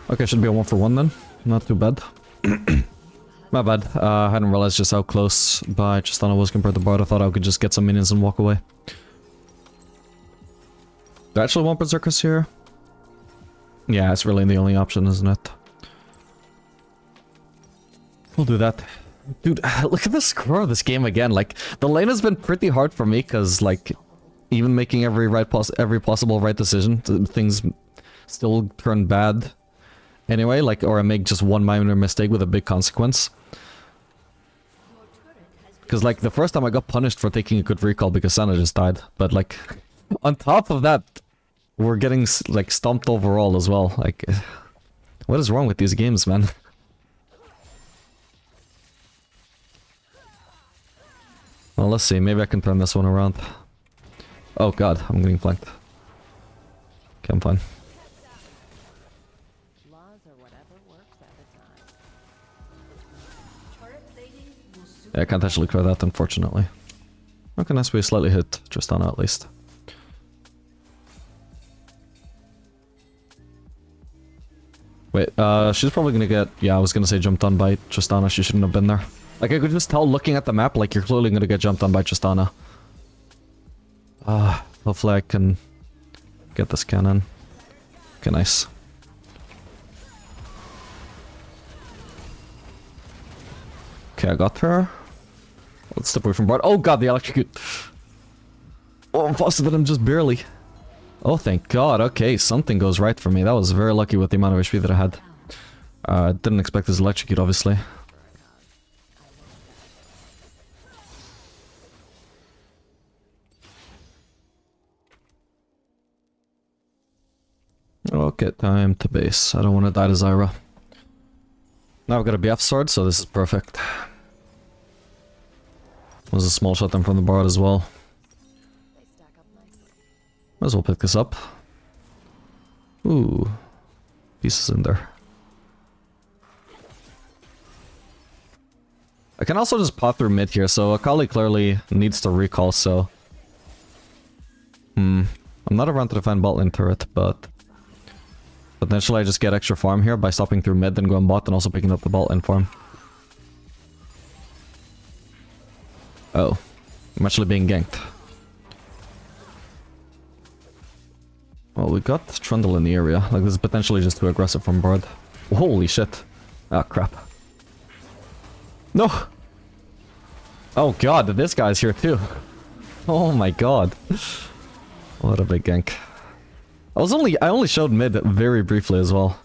Okay, should be a 1-for-1 then. Not too bad. My bad. I hadn't realized just how close by Tristana was compared to Bard. I thought I could just get some minions and walk away. Do I actually want Berserkers here? Yeah, it's really the only option, isn't it? We'll do that. Dude, look at the score of this game again. Like, the lane has been pretty hard for me, because, like, even making every possible right decision, things still turn bad anyway, like, or I make just one minor mistake with a big consequence. Because, like, the first time I got punished for taking a good recall because Senna just died, but, like, on top of that, we're getting, like, stomped overall as well, like... What is wrong with these games, man? Well, let's see. Maybe I can turn this one around. Oh god, I'm getting flanked. Okay, I'm fine. Laws are whatever works at the time. Turret plating will soon Yeah, I can't actually clear that, unfortunately. Okay, nice. We slightly hit Tristana at least. Wait, she's probably gonna get... Yeah, I was gonna say jumped on by Tristana. She shouldn't have been there. Like, I could just tell looking at the map, like, you're clearly gonna get jumped on by Tristana. Hopefully I can get this cannon. Okay, nice. Okay, I got her. Let's step away from board. Oh god, the electrocute. Oh, I'm faster than him just barely. Oh, thank god. Okay, something goes right for me. That was very lucky with the amount of HP that I had. Didn't expect this electrocute, obviously. Okay, time to base. I don't want to die to Zyra. Now I've got a BF sword, so this is perfect. Was a small shot them from the board as well. They stack up nicely. Might as well pick this up. Ooh. Pieces in there. I can also just pop through mid here, so Akali clearly needs to recall, so... I'm not around to defend bot lane turret, but... Potentially I just get extra farm here by stopping through mid and going bot and also picking up the bot lane farm. Oh. I'm actually being ganked. Well, we got Trundle in the area. Like, this is potentially just too aggressive from board. Holy shit. Ah, crap. No! Oh god, this guy's here too. Oh my god. What a big gank. I only showed mid very briefly as well.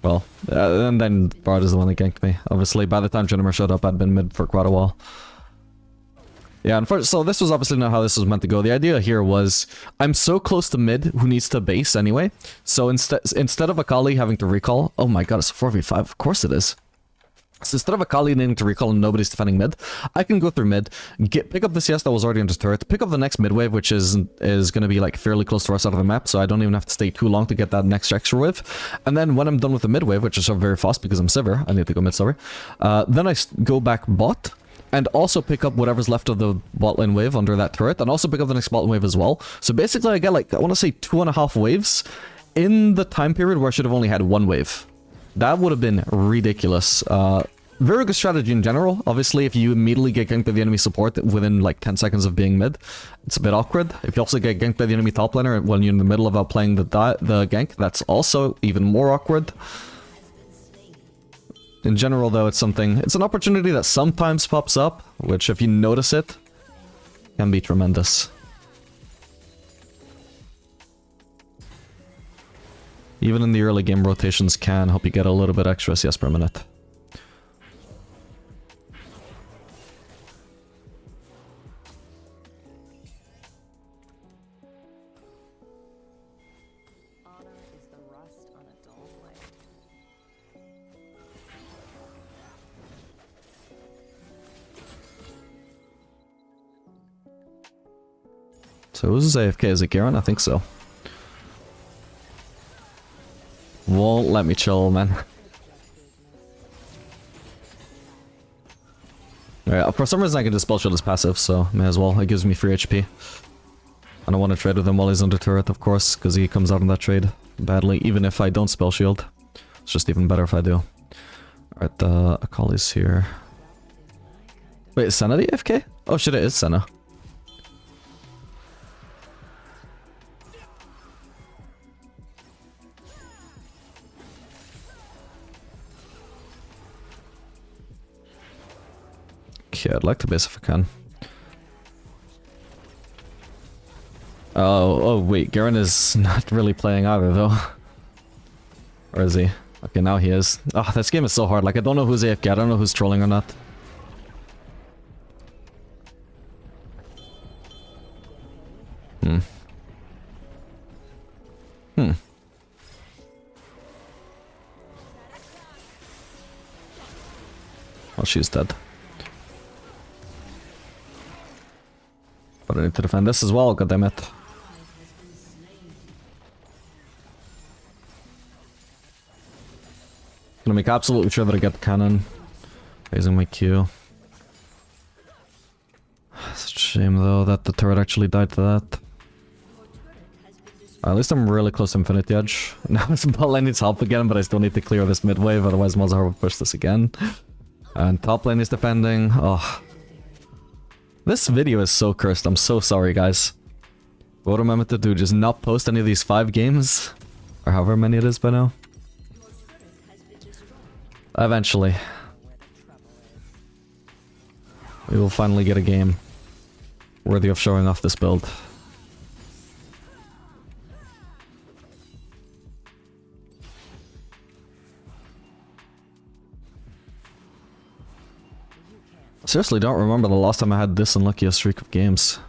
Well, and then Bard is the one that ganked me. Obviously, by the time Jennifer showed up, I'd been mid for quite a while. Yeah, so this was obviously not how this was meant to go. The idea here was, I'm so close to mid, who needs to base anyway. So instead of Akali having to recall... Oh my god, it's a 4v5. Of course it is. So instead of Akali needing to recall and nobody's defending mid, I can go through mid, pick up the CS that was already on the turret, pick up the next mid wave, which is going to be like fairly close to our side of the map, so I don't even have to stay too long to get that next extra wave. And then when I'm done with the mid wave, which is very fast because I'm Sivir, I need to go mid, sorry. Then I go back bot, and also pick up whatever's left of the bot lane wave under that turret, and also pick up the next bot lane wave as well. So basically I get like, I want to say 2.5 waves in the time period where I should have only had 1 wave. That would have been ridiculous. Very good strategy in general. Obviously, if you immediately get ganked by the enemy support within like 10 seconds of being mid, it's a bit awkward. If you also get ganked by the enemy top laner when you're in the middle of outplaying the gank, that's also even more awkward. In general, though, it's an opportunity that sometimes pops up, which if you notice it, can be tremendous. Even in the early game, rotations can help you get a little bit extra CS per minute. Honor is the rust on a dull blade. So who's AFK? Is it Garen? I think so. Won't let me chill, man. Alright, for some reason I can just spell shield as passive, so may as well. It gives me free HP. I don't want to trade with him while he's under turret, of course, because he comes out on that trade badly, even if I don't spell shield. It's just even better if I do. Alright, Akali's here. Wait, is Senna the AFK? Oh shit, it is Senna. Okay, I'd like to base if I can. Oh wait, Garen is not really playing either though. Or is he? Okay, now he is. Oh, this game is so hard. Like, I don't know who's AFK, I don't know who's trolling or not. Well, she's dead. But I need to defend this as well, goddammit. Gonna make absolutely sure that I get the cannon. Raising my Q. Such a shame though that the turret actually died to that. At least I'm really close to Infinity Edge. Now this bot lane needs help again, but I still need to clear this mid wave, otherwise Malzahar will push this again. And top lane is defending. Oh. This video is so cursed, I'm so sorry guys. What am I meant to do? Just not post any of these 5 games? Or however many it is by now? Eventually. We will finally get a game worthy of showing off this build. Seriously, don't remember the last time I had this unlucky a streak of games.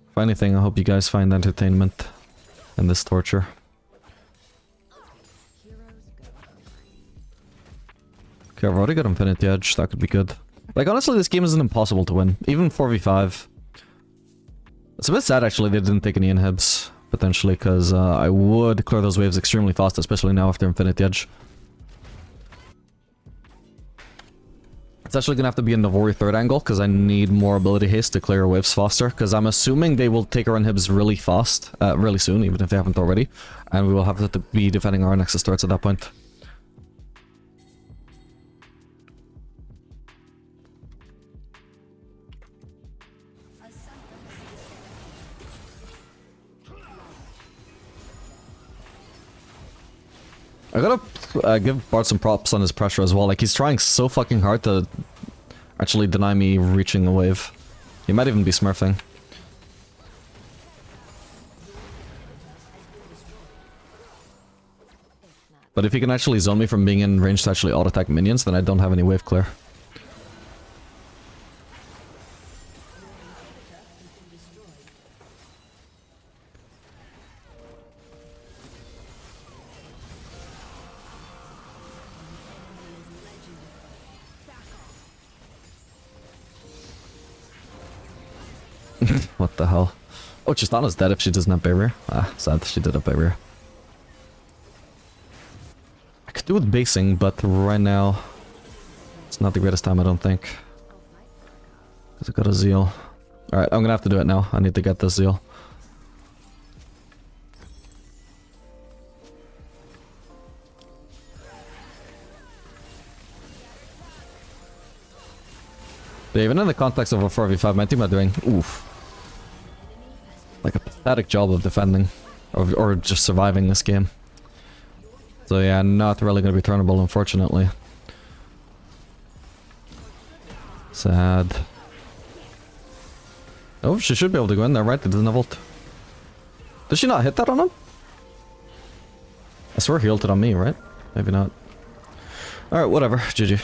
If anything, I hope you guys find entertainment in this torture. Okay, I've already got Infinity Edge, that could be good. Like, honestly, this game isn't impossible to win. Even 4v5. It's a bit sad, actually, they didn't take any inhibs, potentially, because I would clear those waves extremely fast, especially now after Infinity Edge. It's actually gonna have to be a Navori third angle, because I need more ability haste to clear waves faster, because I'm assuming they will take our inhibs really fast, really soon, even if they haven't already, and we will have to be defending our Nexus turrets at that point. I gotta give Bart some props on his pressure as well. Like, he's trying so fucking hard to actually deny me reaching the wave. He might even be smurfing. But if he can actually zone me from being in range to actually auto-attack minions, then I don't have any wave clear. What the hell? Oh, Tristana's dead if she doesn't have barrier. Ah, sad, she did have barrier. I could do with basing, but right now it's not the greatest time, I don't think. Because I got a zeal. Alright, I'm gonna have to do it now. I need to get this zeal. But even in the context of a 4v5, my team are doing, oof, like a pathetic job of defending, or just surviving this game. So yeah, not really going to be turnable, unfortunately. Sad. Oh, she should be able to go in there, right? It doesn't have ult. Did she not hit that on him? I swear he ulted on me, right? Maybe not. Alright, whatever. GG.